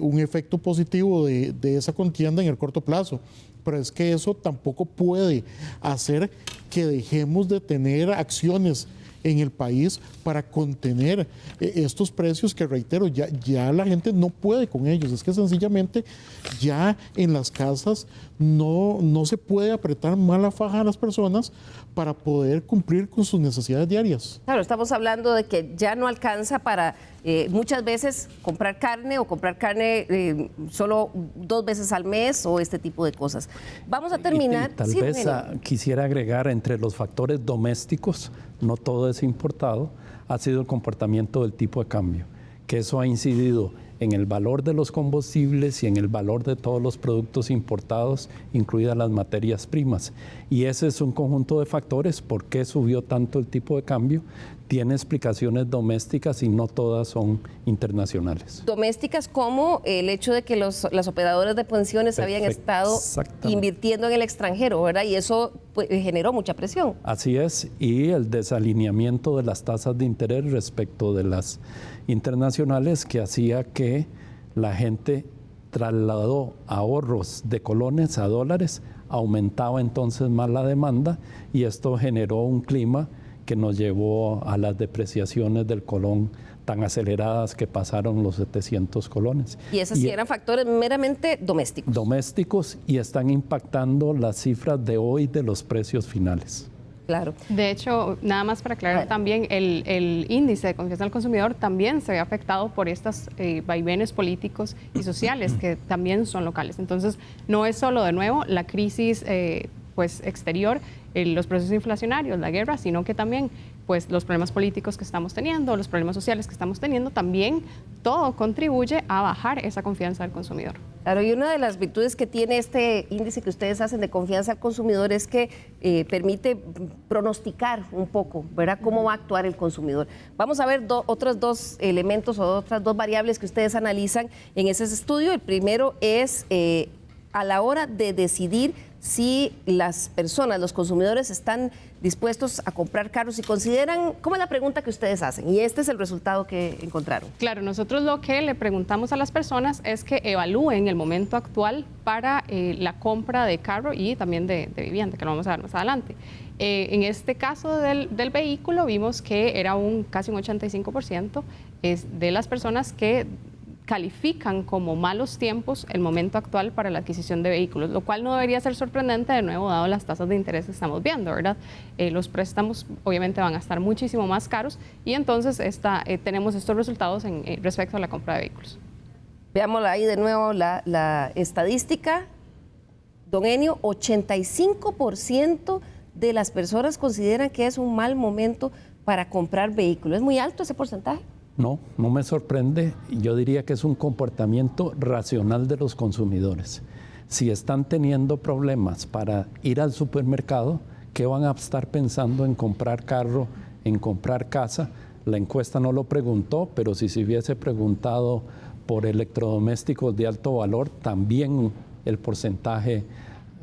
Speaker 6: un efecto positivo de esa contienda en el corto plazo. Pero es que eso tampoco puede hacer que dejemos de tener acciones en el país para contener estos precios que, reitero, ya la gente no puede con ellos. Es que sencillamente ya en las casas no se puede apretar más la faja a las personas para poder cumplir con sus necesidades diarias.
Speaker 1: Claro, estamos hablando de que ya no alcanza para muchas veces comprar carne o comprar carne solo 2 veces al mes o este tipo de cosas. Vamos a terminar.
Speaker 7: Y tal vez quisiera agregar entre los factores domésticos, no todo es importado, ha sido el comportamiento del tipo de cambio, que eso ha incidido en el valor de los combustibles y en el valor de todos los productos importados, incluidas las materias primas. Y ese es un conjunto de factores. ¿Por qué subió tanto el tipo de cambio? Tiene explicaciones domésticas y no todas son internacionales.
Speaker 1: Domésticas como el hecho de que las operadoras de pensiones habían estado invirtiendo en el extranjero, ¿verdad? Y eso pues, generó mucha presión.
Speaker 7: Así es, y el desalineamiento de las tasas de interés respecto de las internacionales que hacía que la gente trasladó ahorros de colones a dólares, aumentaba entonces más la demanda y esto generó un clima que nos llevó a las depreciaciones del colón tan aceleradas que pasaron los 700 colones.
Speaker 1: Y esos sí eran factores meramente domésticos.
Speaker 7: Domésticos y están impactando las cifras de hoy de los precios finales.
Speaker 1: Claro.
Speaker 13: De hecho, nada más para aclarar también, el índice de confianza del consumidor también se ve afectado por estos vaivenes políticos y sociales que también son locales. Entonces, no es solo de nuevo la crisis pues exterior, los procesos inflacionarios, la guerra, sino que también pues los problemas políticos que estamos teniendo, los problemas sociales que estamos teniendo, también todo contribuye a bajar esa confianza del consumidor.
Speaker 1: Claro, y una de las virtudes que tiene este índice que ustedes hacen de confianza al consumidor es que permite pronosticar un poco, ¿verdad?, cómo va a actuar el consumidor. Vamos a ver otros 2 elementos o otras 2 variables que ustedes analizan en ese estudio. El primero es a la hora de decidir si las personas, los consumidores, están dispuestos a comprar carros y consideran, ¿cómo es la pregunta que ustedes hacen? Y este es el resultado que encontraron.
Speaker 13: Claro, nosotros lo que le preguntamos a las personas es que evalúen el momento actual para la compra de carro y también de vivienda, que lo vamos a ver más adelante. En este caso del vehículo vimos que era casi un 85% de las personas que califican como malos tiempos el momento actual para la adquisición de vehículos, lo cual no debería ser sorprendente de nuevo dado las tasas de interés que estamos viendo, ¿verdad? Los préstamos obviamente van a estar muchísimo más caros y entonces tenemos estos resultados respecto a la compra de vehículos.
Speaker 1: Veámosla ahí de nuevo la estadística. Don Enio, 85% de las personas consideran que es un mal momento para comprar vehículos. ¿Es muy alto ese porcentaje?
Speaker 7: No me sorprende. Yo diría que es un comportamiento racional de los consumidores. Si están teniendo problemas para ir al supermercado, ¿qué van a estar pensando en comprar carro, en comprar casa? La encuesta no lo preguntó, pero si se hubiese preguntado por electrodomésticos de alto valor, también el porcentaje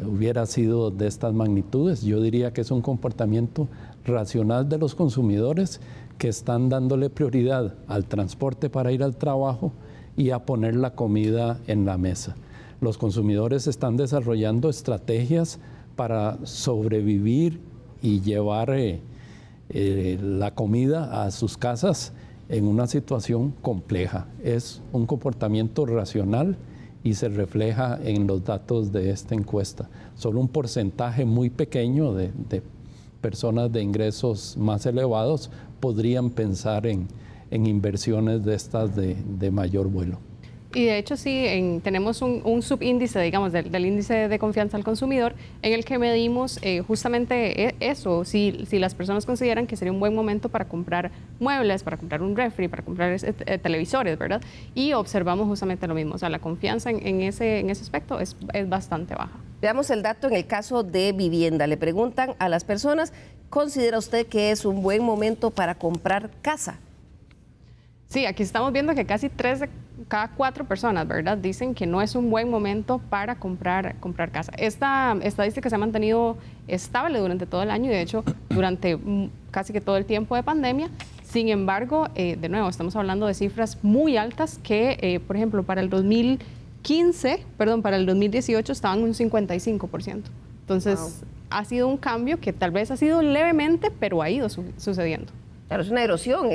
Speaker 7: hubiera sido de estas magnitudes. Yo diría que es un comportamiento racional de los consumidores que están dándole prioridad al transporte para ir al trabajo y a poner la comida en la mesa. Los consumidores están desarrollando estrategias para sobrevivir y llevar la comida a sus casas en una situación compleja. Es un comportamiento racional y se refleja en los datos de esta encuesta. Solo un porcentaje muy pequeño de personas de ingresos más elevados podrían pensar en inversiones de estas de mayor vuelo.
Speaker 13: Y de hecho sí, tenemos un subíndice, digamos, del índice de confianza al consumidor, en el que medimos justamente eso, si las personas consideran que sería un buen momento para comprar muebles, para comprar un refri, para comprar televisores, ¿verdad? Y observamos justamente lo mismo, o sea, la confianza en ese aspecto es bastante baja.
Speaker 1: Veamos el dato en el caso de vivienda. Le preguntan a las personas, ¿considera usted que es un buen momento para comprar casa?
Speaker 13: Sí, aquí estamos viendo que casi 3 de cada 4 personas, ¿verdad?, dicen que no es un buen momento para comprar casa. Esta estadística se ha mantenido estable durante todo el año y de hecho durante casi que todo el tiempo de pandemia. Sin embargo, de nuevo, estamos hablando de cifras muy altas que, por ejemplo, para el 2018 estaban un 55%. Entonces, wow, ha sido un cambio que tal vez ha sido levemente, pero ha ido sucediendo.
Speaker 1: Claro, es una erosión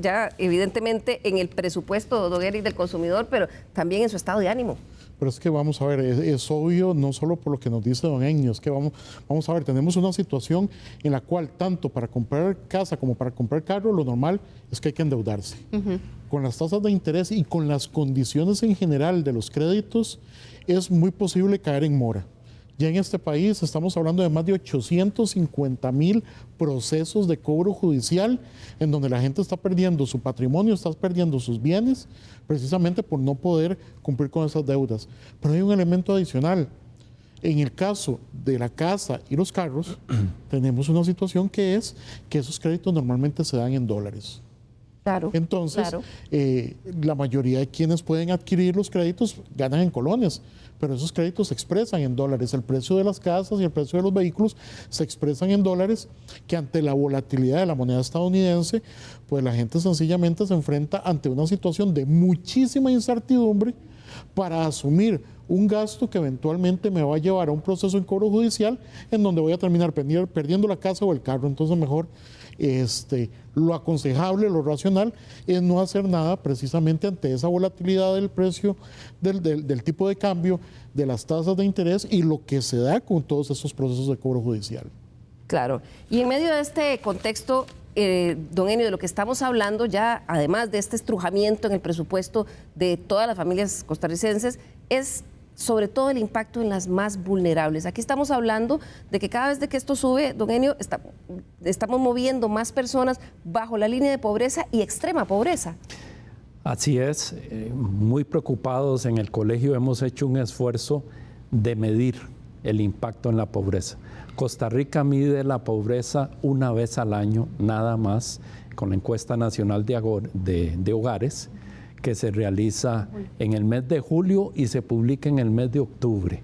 Speaker 1: ya evidentemente en el presupuesto, don Eric, del consumidor, pero también en su estado de ánimo.
Speaker 6: Pero es que vamos a ver, es obvio, no solo por lo que nos dice don Enio, es que vamos a ver, tenemos una situación en la cual tanto para comprar casa como para comprar carro, lo normal es que hay que endeudarse. Con las tasas de interés y con las condiciones en general de los créditos, es muy posible caer en mora. Ya en este país estamos hablando de más de 850,000 procesos de cobro judicial en donde la gente está perdiendo su patrimonio, está perdiendo sus bienes, precisamente por no poder cumplir con esas deudas. Pero hay un elemento adicional. En el caso de la casa y los carros, tenemos una situación que es que esos créditos normalmente se dan en dólares.
Speaker 1: Claro.
Speaker 6: Entonces, claro, la mayoría de quienes pueden adquirir los créditos ganan en colones, pero esos créditos se expresan en dólares. El precio de las casas y el precio de los vehículos se expresan en dólares, que ante la volatilidad de la moneda estadounidense, pues la gente sencillamente se enfrenta ante una situación de muchísima incertidumbre para asumir un gasto que eventualmente me va a llevar a un proceso en cobro judicial en donde voy a terminar perdiendo la casa o el carro. Entonces mejor lo aconsejable, lo racional es no hacer nada precisamente ante esa volatilidad del precio del tipo de cambio, de las tasas de interés y lo que se da con todos esos procesos de cobro judicial.
Speaker 1: Claro, y en medio de este contexto, don Enio, de lo que estamos hablando ya, además de este estrujamiento en el presupuesto de todas las familias costarricenses, es sobre todo el impacto en las más vulnerables. Aquí estamos hablando de que cada vez de que esto sube, don Enio, estamos moviendo más personas bajo la línea de pobreza y extrema pobreza.
Speaker 7: Así es, muy preocupados en el colegio hemos hecho un esfuerzo de medir el impacto en la pobreza. Costa Rica mide la pobreza una vez al año, nada más, con la encuesta nacional de hogares, que se realiza en el mes de julio y se publica en el mes de octubre.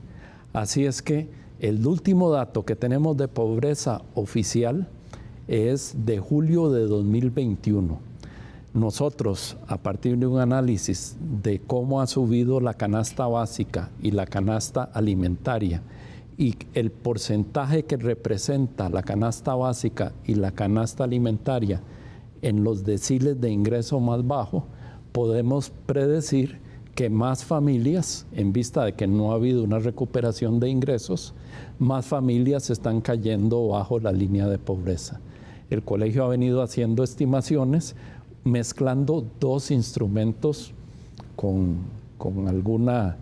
Speaker 7: Así es que el último dato que tenemos de pobreza oficial es de julio de 2021. Nosotros, a partir de un análisis de cómo ha subido la canasta básica y la canasta alimentaria y el porcentaje que representa la canasta básica y la canasta alimentaria en los deciles de ingreso más bajo, podemos predecir que más familias, en vista de que no ha habido una recuperación de ingresos, más familias están cayendo bajo la línea de pobreza. El colegio ha venido haciendo estimaciones mezclando dos instrumentos con alguna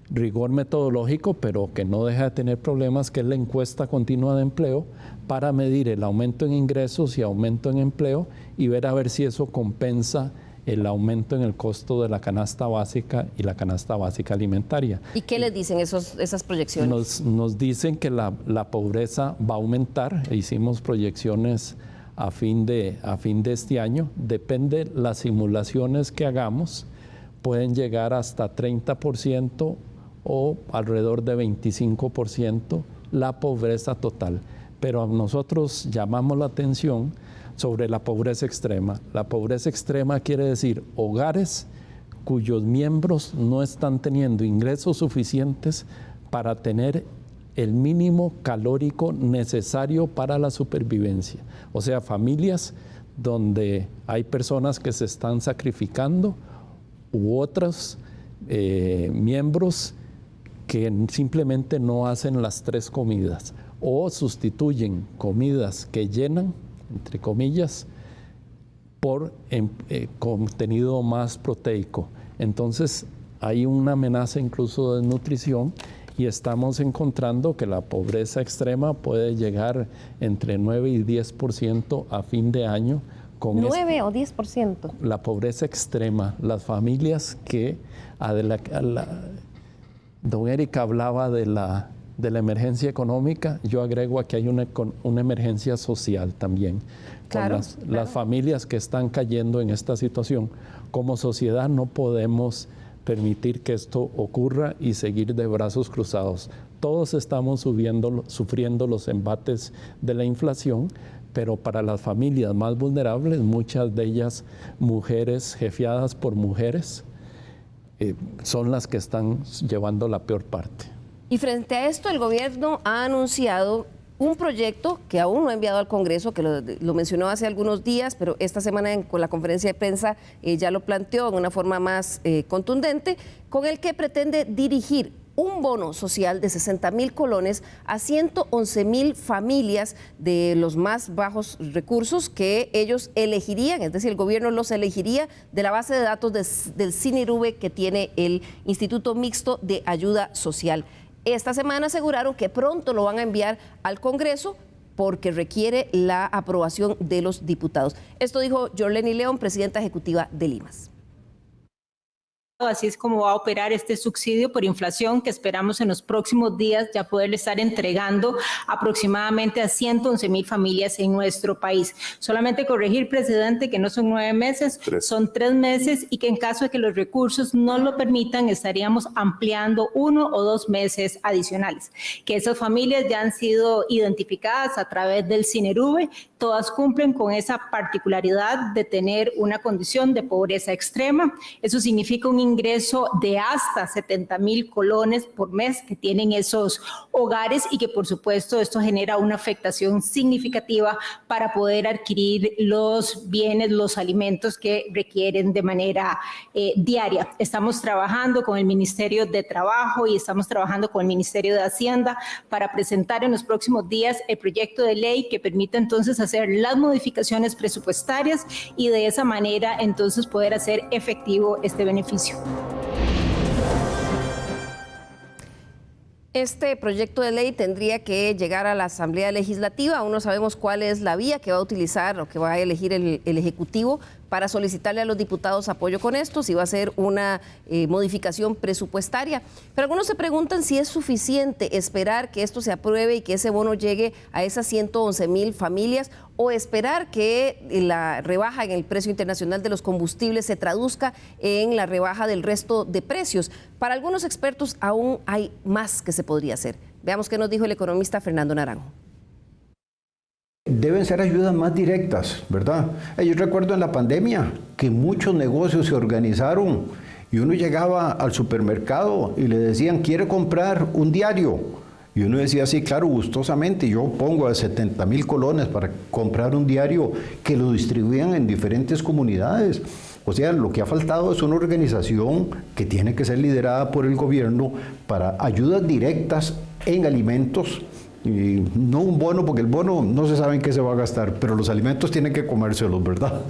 Speaker 7: rigor metodológico, pero que no deja de tener problemas, que es la encuesta continua de empleo, para medir el aumento en ingresos y aumento en empleo y ver a ver si eso compensa el aumento en el costo de la canasta básica y la canasta básica alimentaria.
Speaker 1: ¿Y qué les dicen esas proyecciones?
Speaker 7: Nos dicen que la pobreza va a aumentar. Hicimos proyecciones a fin de este año. Depende las simulaciones que hagamos, pueden llegar hasta 30% o alrededor de 25% la pobreza total. Pero nosotros llamamos la atención sobre la pobreza extrema. La pobreza extrema quiere decir hogares cuyos miembros no están teniendo ingresos suficientes para tener el mínimo calórico necesario para la supervivencia. O sea, familias donde hay personas que se están sacrificando u otros miembros que simplemente no hacen las 3 comidas o sustituyen comidas que llenan, entre comillas, por contenido más proteico. Entonces hay una amenaza incluso de desnutrición y estamos encontrando que la pobreza extrema puede llegar entre 9 y 10% a fin de año. Con
Speaker 1: 9 o 10%.
Speaker 7: La pobreza extrema, las familias que, don Eric hablaba de la emergencia económica, yo agrego aquí hay una emergencia social también.
Speaker 1: Claro,
Speaker 7: con las familias que están cayendo en esta situación. Como sociedad no podemos permitir que esto ocurra y seguir de brazos cruzados. Todos estamos sufriendo los embates de la inflación, pero para las familias más vulnerables, muchas de ellas mujeres jefiadas por mujeres, son las que están llevando la peor parte.
Speaker 1: Y frente a esto, el gobierno ha anunciado un proyecto que aún no ha enviado al Congreso, que lo mencionó hace algunos días, pero esta semana con la conferencia de prensa ya lo planteó en una forma más contundente, con el que pretende dirigir un bono social de 60,000 colones a 111,000 familias de los más bajos recursos que ellos elegirían, es decir, el gobierno los elegiría de la base de datos del CINIRUVE que tiene el Instituto Mixto de Ayuda Social. Esta semana aseguraron que pronto lo van a enviar al Congreso porque requiere la aprobación de los diputados. Esto dijo Yorleni León, presidenta ejecutiva de Limas.
Speaker 14: Así es como va a operar este subsidio por inflación que esperamos en los próximos días ya poderle estar entregando aproximadamente a 111,000 familias en nuestro país. Solamente corregir, presidente, que no son 9 meses, son 3 meses y que en caso de que los recursos no lo permitan, estaríamos ampliando 1 o 2 meses adicionales. Que esas familias ya han sido identificadas a través del CINIRUVE, todas cumplen con esa particularidad de tener una condición de pobreza extrema. Eso significa un ingreso de hasta 70,000 colones por mes que tienen esos hogares y que por supuesto esto genera una afectación significativa para poder adquirir los bienes, los alimentos que requieren de manera diaria. Estamos trabajando con el Ministerio de Trabajo y estamos trabajando con el Ministerio de Hacienda para presentar en los próximos días el proyecto de ley que permita entonces hacer las modificaciones presupuestarias y de esa manera entonces poder hacer efectivo este beneficio.
Speaker 1: Este proyecto de ley tendría que llegar a la Asamblea Legislativa. Aún no sabemos cuál es la vía que va a utilizar o que va a elegir el Ejecutivo para solicitarle a los diputados apoyo con esto, si va a ser una modificación presupuestaria. Pero algunos se preguntan si es suficiente esperar que esto se apruebe y que ese bono llegue a esas 111,000 familias o esperar que la rebaja en el precio internacional de los combustibles se traduzca en la rebaja del resto de precios. Para algunos expertos aún hay más que se podría hacer. Veamos qué nos dijo el economista Fernando Naranjo.
Speaker 4: Deben ser ayudas más directas, ¿verdad? Yo recuerdo en la pandemia que muchos negocios se organizaron y uno llegaba al supermercado y le decían, ¿quiere comprar un diario? Y uno decía, sí, claro, gustosamente, yo pongo a 70,000 colones para comprar un diario que lo distribuían en diferentes comunidades. O sea, lo que ha faltado es una organización que tiene que ser liderada por el gobierno para ayudas directas en alimentos. Y no un bono, porque el bono no se sabe en qué se va a gastar, pero los alimentos tienen que comérselos, ¿verdad?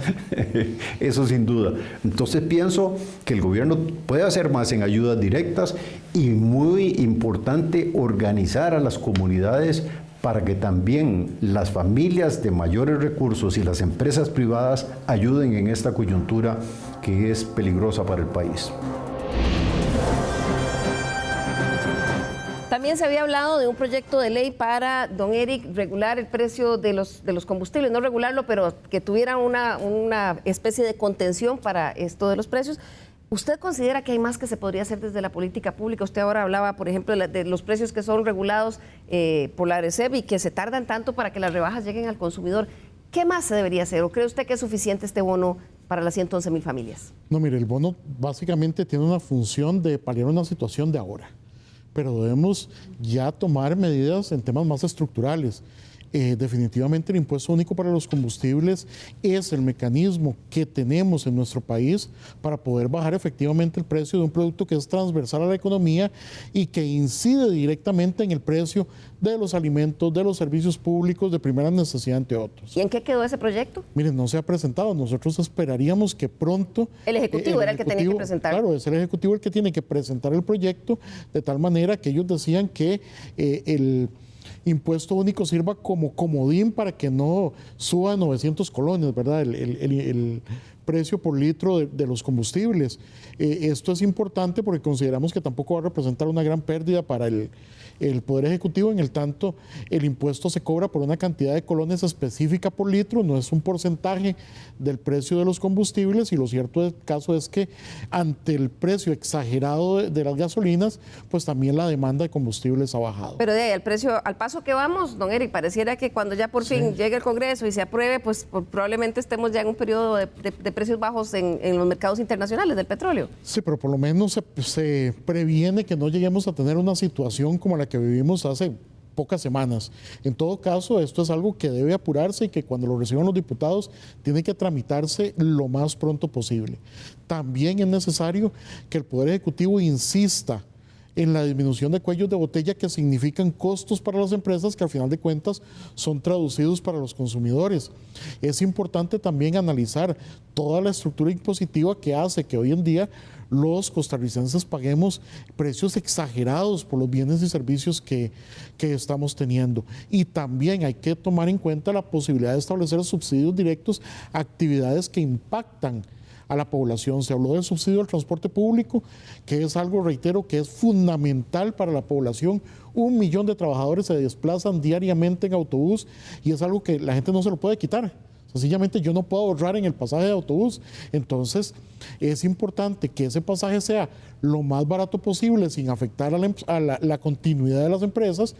Speaker 4: Eso sin duda. Entonces pienso que el gobierno puede hacer más en ayudas directas y muy importante organizar a las comunidades para que también las familias de mayores recursos y las empresas privadas ayuden en esta coyuntura que es peligrosa para el país.
Speaker 1: También se había hablado de un proyecto de ley para, don Eric, regular el precio de los combustibles, no regularlo, pero que tuviera una especie de contención para esto de los precios. ¿Usted considera que hay más que se podría hacer desde la política pública? Usted ahora hablaba, por ejemplo, de los precios que son regulados por la ARECEP y que se tardan tanto para que las rebajas lleguen al consumidor. ¿Qué más se debería hacer? ¿O cree usted que es suficiente este bono para las 111,000 familias?
Speaker 6: No, mire, el bono básicamente tiene una función de paliar una situación de ahora, pero debemos ya tomar medidas en temas más estructurales. definitivamente el impuesto único para los combustibles es el mecanismo que tenemos en nuestro país para poder bajar efectivamente el precio de un producto que es transversal a la economía y que incide directamente en el precio de los alimentos, de los servicios públicos de primera necesidad, entre otros.
Speaker 1: ¿Y en qué quedó ese proyecto?
Speaker 6: Miren, no se ha presentado. Nosotros esperaríamos que pronto...
Speaker 1: El Ejecutivo era el que tenía que presentar.
Speaker 6: Claro, es el Ejecutivo el que tiene que presentar el proyecto, de tal manera que ellos decían que el impuesto único sirva como comodín para que no suba a 900 colones, ¿verdad? El precio por litro de los combustibles. Esto es importante porque consideramos que tampoco va a representar una gran pérdida para el Poder Ejecutivo, en el tanto el impuesto se cobra por una cantidad de colones específica por litro, no es un porcentaje del precio de los combustibles, y lo cierto del caso es que ante el precio exagerado de las gasolinas, pues también la demanda de combustibles ha bajado.
Speaker 1: Pero de ahí, al paso que vamos, don Eric, pareciera que cuando ya por fin llegue el Congreso y se apruebe, pues probablemente estemos ya en un periodo de precios bajos en los mercados internacionales del petróleo.
Speaker 6: Sí, pero por lo menos se previene que no lleguemos a tener una situación como la que vivimos hace pocas semanas. En todo caso, esto es algo que debe apurarse y que cuando lo reciban los diputados tiene que tramitarse lo más pronto posible. También es necesario que el Poder Ejecutivo insista en la disminución de cuellos de botella, que significan costos para las empresas que al final de cuentas son traducidos para los consumidores. Es importante también analizar toda la estructura impositiva que hace que hoy en día los costarricenses paguemos precios exagerados por los bienes y servicios que estamos teniendo. Y también hay que tomar en cuenta la posibilidad de establecer subsidios directos a actividades que impactan a la población. Se habló del subsidio al transporte público, que es algo, reitero, que es fundamental para la población. 1 millón de trabajadores se desplazan diariamente en autobús y es algo que la gente no se lo puede quitar. Sencillamente yo no puedo ahorrar en el pasaje de autobús. Entonces es importante que ese pasaje sea lo más barato posible sin afectar a la continuidad de las empresas,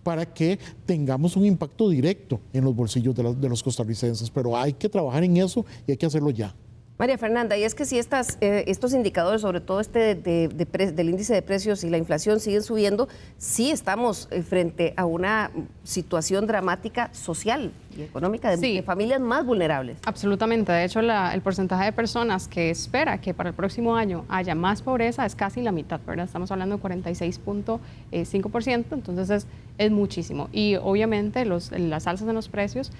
Speaker 6: para que tengamos un impacto directo en los bolsillos de los costarricenses. Pero hay que trabajar en eso y hay que hacerlo ya.
Speaker 1: María Fernanda, y es que si estos indicadores, sobre todo del índice de precios y la inflación siguen subiendo, sí estamos frente a una situación dramática social y económica de familias más vulnerables.
Speaker 13: Absolutamente. De hecho, el porcentaje de personas que espera que para el próximo año haya más pobreza es casi la mitad, ¿verdad? Estamos hablando de 46.5%, entonces es muchísimo. Y obviamente las alzas en los precios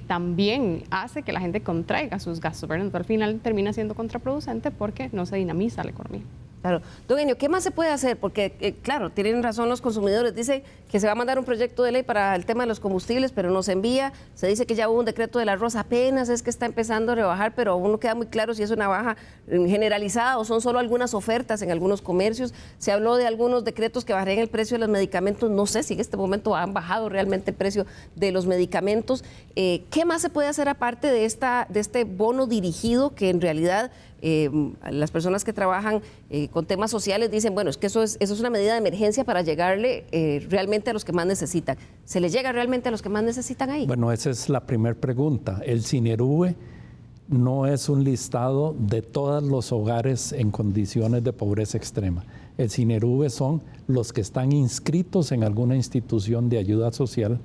Speaker 13: también hace que la gente contraiga sus gastos, ¿verdad? Entonces, al final termina siendo contraproducente porque no se dinamiza la economía.
Speaker 1: Claro. Don Enio, ¿qué más se puede hacer? Porque, claro, tienen razón los consumidores. Dicen que se va a mandar un proyecto de ley para el tema de los combustibles, pero no se envía. Se dice que ya hubo un decreto del arroz, apenas es que está empezando a rebajar, pero aún no queda muy claro si es una baja generalizada o son solo algunas ofertas en algunos comercios. Se habló de algunos decretos que bajarían el precio de los medicamentos. No sé si en este momento han bajado realmente el precio de los medicamentos. ¿Qué más se puede hacer aparte de este bono dirigido que en realidad las personas que trabajan con temas sociales dicen, bueno, es que eso es una medida de emergencia para llegarle realmente a los que más necesitan? ¿Se les llega realmente a los que más necesitan ahí?
Speaker 7: Bueno, esa es la primera pregunta. El Sinerube no es un listado de todos los hogares en condiciones de pobreza extrema. El Sinerube son los que están inscritos en alguna institución de ayuda social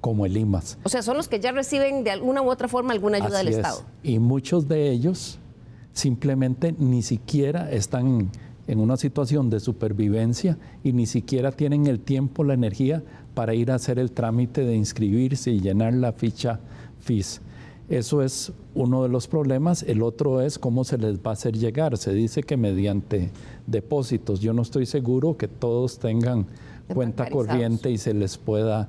Speaker 7: como el IMAS.
Speaker 1: O sea, son los que ya reciben de alguna u otra forma alguna ayuda del Estado.
Speaker 7: Y muchos de ellos simplemente ni siquiera están en una situación de supervivencia y ni siquiera tienen el tiempo, la energía para ir a hacer el trámite de inscribirse y llenar la ficha FIS. Eso es uno de los problemas. El otro es cómo se les va a hacer llegar. Se dice que mediante depósitos. Yo no estoy seguro que todos tengan cuenta corriente y se les pueda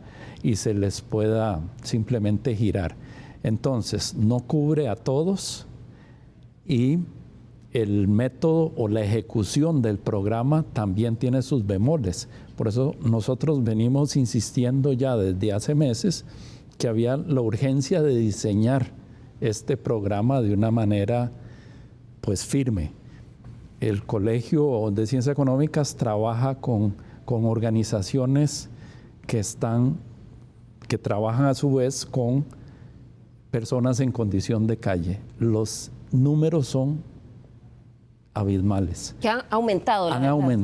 Speaker 7: simplemente girar. Entonces, no cubre a todos. Y el método o la ejecución del programa también tiene sus bemoles. Por eso nosotros venimos insistiendo ya desde hace meses que había la urgencia de diseñar este programa de una manera pues firme. El Colegio de Ciencias Económicas trabaja con organizaciones que trabajan a su vez con personas en condición de calle. Los números son abismales.
Speaker 1: Que han aumentado la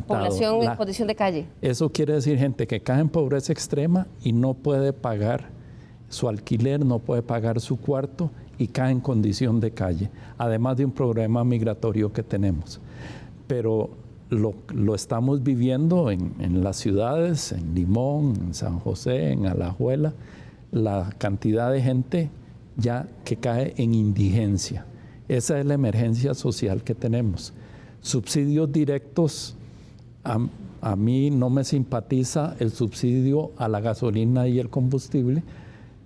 Speaker 1: población en condición de calle.
Speaker 7: Eso quiere decir gente que cae en pobreza extrema y no puede pagar su alquiler, no puede pagar su cuarto y cae en condición de calle, además de un problema migratorio que tenemos. Pero lo estamos viviendo en las ciudades, en Limón, en San José, en Alajuela, la cantidad de gente ya que cae en indigencia. Esa es la emergencia social que tenemos. Subsidios directos, a mí no me simpatiza el subsidio a la gasolina y el combustible,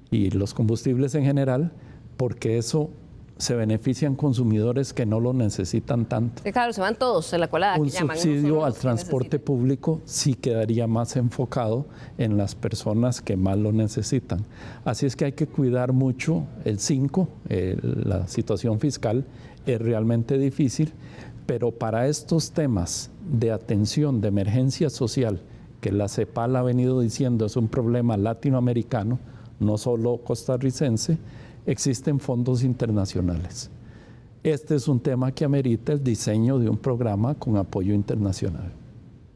Speaker 7: y los combustibles en general, porque eso se benefician consumidores que no lo necesitan tanto.
Speaker 1: Claro, se van todos en la colada.
Speaker 7: Un subsidio al transporte público sí quedaría más enfocado en las personas que más lo necesitan. Así es que hay que cuidar mucho el 5, la situación fiscal es realmente difícil, pero para estos temas de atención, de emergencia social, que la CEPAL ha venido diciendo es un problema latinoamericano, no solo costarricense, existen fondos internacionales. Este es un tema que amerita el diseño de un programa con apoyo internacional.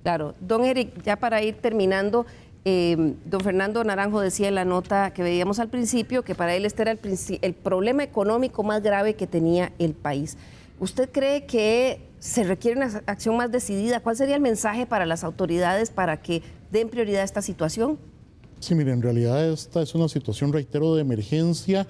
Speaker 1: Claro. Don Eric, ya para ir terminando, don Fernando Naranjo decía en la nota que veíamos al principio que para él este era el problema económico más grave que tenía el país. ¿Usted cree que se requiere una acción más decidida? ¿Cuál sería el mensaje para las autoridades para que den prioridad a esta situación?
Speaker 6: Sí, mire, en realidad esta es una situación, reitero, de emergencia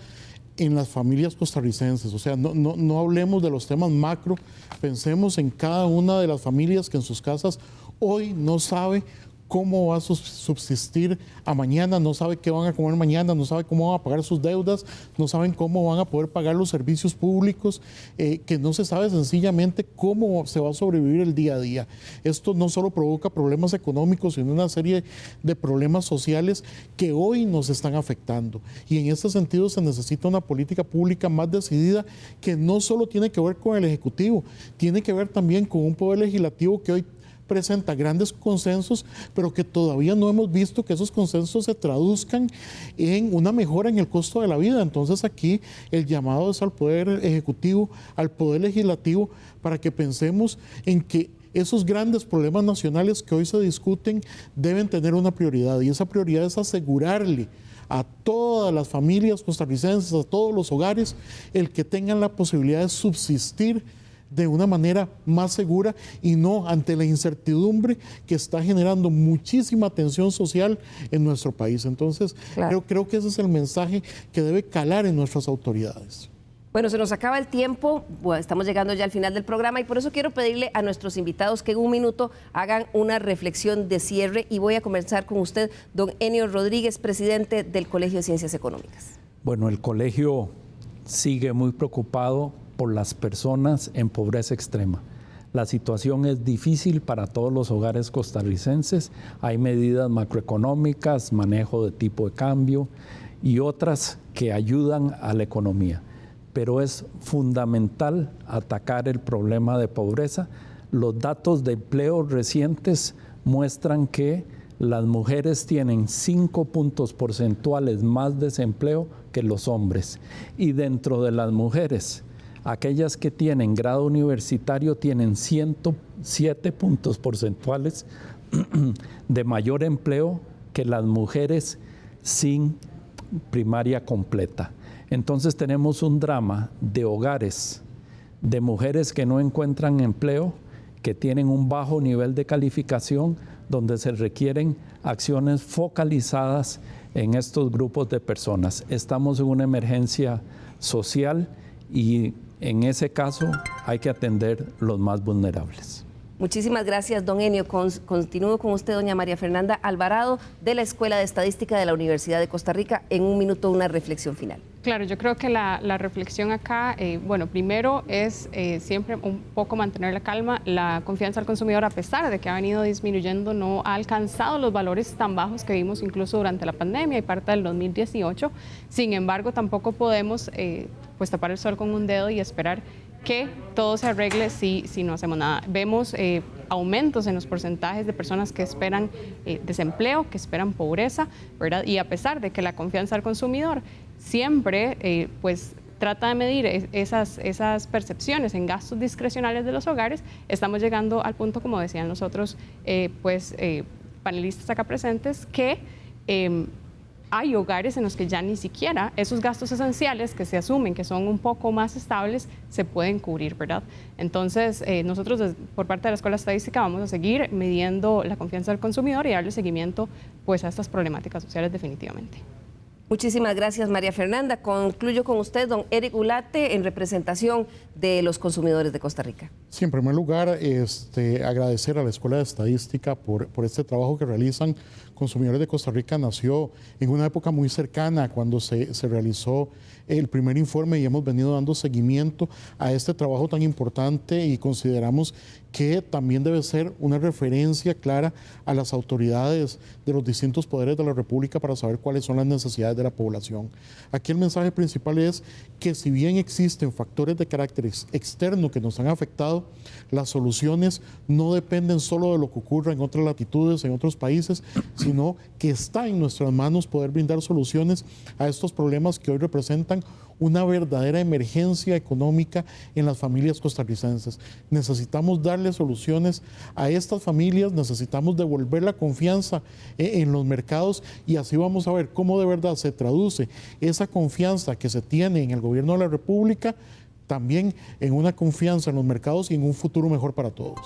Speaker 6: en las familias costarricenses. O sea, no hablemos de los temas macro, pensemos en cada una de las familias que en sus casas hoy no sabe cómo va a subsistir a mañana, no sabe qué van a comer mañana, no sabe cómo van a pagar sus deudas, no saben cómo van a poder pagar los servicios públicos, que no se sabe sencillamente cómo se va a sobrevivir el día a día. Esto no solo provoca problemas económicos, sino una serie de problemas sociales que hoy nos están afectando. Y en este sentido se necesita una política pública más decidida que no solo tiene que ver con el Ejecutivo, tiene que ver también con un poder legislativo que hoy presenta grandes consensos, pero que todavía no hemos visto que esos consensos se traduzcan en una mejora en el costo de la vida. Entonces aquí el llamado es al Poder Ejecutivo, al Poder Legislativo, para que pensemos en que esos grandes problemas nacionales que hoy se discuten deben tener una prioridad, y esa prioridad es asegurarle a todas las familias costarricenses, a todos los hogares, el que tengan la posibilidad de subsistir de una manera más segura y no ante la incertidumbre que está generando muchísima tensión social en nuestro país. Entonces, claro, creo que ese es el mensaje que debe calar en nuestras autoridades.
Speaker 1: Bueno, se nos acaba el tiempo, bueno, estamos llegando ya al final del programa y por eso quiero pedirle a nuestros invitados que en un minuto hagan una reflexión de cierre, y voy a comenzar con usted, don Enio Rodríguez, presidente del Colegio de Ciencias Económicas.
Speaker 7: Bueno, el colegio sigue muy preocupado por las personas en pobreza extrema. La situación es difícil para todos los hogares costarricenses. Hay medidas macroeconómicas, manejo de tipo de cambio y otras que ayudan a la economía. Pero es fundamental atacar el problema de pobreza. Los datos de empleo recientes muestran que las mujeres tienen 5 puntos porcentuales más desempleo que los hombres. Y dentro de las mujeres, aquellas que tienen grado universitario tienen 107 puntos porcentuales de mayor empleo que las mujeres sin primaria completa. Entonces tenemos un drama de hogares, de mujeres que no encuentran empleo, que tienen un bajo nivel de calificación, donde se requieren acciones focalizadas en estos grupos de personas. Estamos en una emergencia social y en ese caso hay que atender los más vulnerables.
Speaker 1: Muchísimas gracias, don Enio. Continúo con usted, doña María Fernanda Alvarado, de la Escuela de Estadística de la Universidad de Costa Rica. En un minuto, una reflexión final.
Speaker 13: Claro, yo creo que la reflexión acá, bueno, primero es siempre un poco mantener la calma. La confianza al consumidor, a pesar de que ha venido disminuyendo, no ha alcanzado los valores tan bajos que vimos incluso durante la pandemia y parte del 2018. Sin embargo, tampoco podemos pues tapar el sol con un dedo y esperar que todo se arregle si no hacemos nada. Vemos aumentos en los porcentajes de personas que esperan desempleo, que esperan pobreza, ¿verdad? Y a pesar de que la confianza al consumidor siempre pues trata de medir esas percepciones en gastos discrecionales de los hogares, estamos llegando al punto, como decían los otros panelistas acá presentes, que hay hogares en los que ya ni siquiera esos gastos esenciales que se asumen que son un poco más estables se pueden cubrir, ¿verdad? Entonces, nosotros por parte de la Escuela de Estadística vamos a seguir midiendo la confianza del consumidor y darle seguimiento pues, a estas problemáticas sociales definitivamente.
Speaker 1: Muchísimas gracias, María Fernanda. Concluyo con usted, don Eric Ulate, en representación de los consumidores de Costa Rica.
Speaker 6: Sí, en primer lugar, agradecer a la Escuela de Estadística por este trabajo que realizan. Consumidores de Costa Rica nació en una época muy cercana cuando se realizó el primer informe y hemos venido dando seguimiento a este trabajo tan importante y consideramos que también debe ser una referencia clara a las autoridades de los distintos poderes de la República para saber cuáles son las necesidades de la población. Aquí el mensaje principal es que si bien existen factores de carácter externo que nos han afectado, las soluciones no dependen solo de lo que ocurra en otras latitudes, en otros países, sino que está en nuestras manos poder brindar soluciones a estos problemas que hoy representan una verdadera emergencia económica en las familias costarricenses. Necesitamos darle soluciones a estas familias, necesitamos devolver la confianza en los mercados y así vamos a ver cómo de verdad se traduce esa confianza que se tiene en el gobierno de la República también en una confianza en los mercados y en un futuro mejor para todos.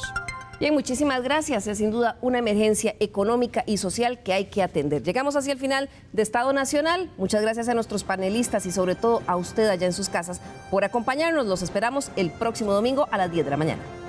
Speaker 1: Bien, muchísimas gracias. Es sin duda una emergencia económica y social que hay que atender. Llegamos hacia el final de Estado Nacional. Muchas gracias a nuestros panelistas y sobre todo a usted allá en sus casas por acompañarnos. Los esperamos el próximo domingo a las 10 de la mañana.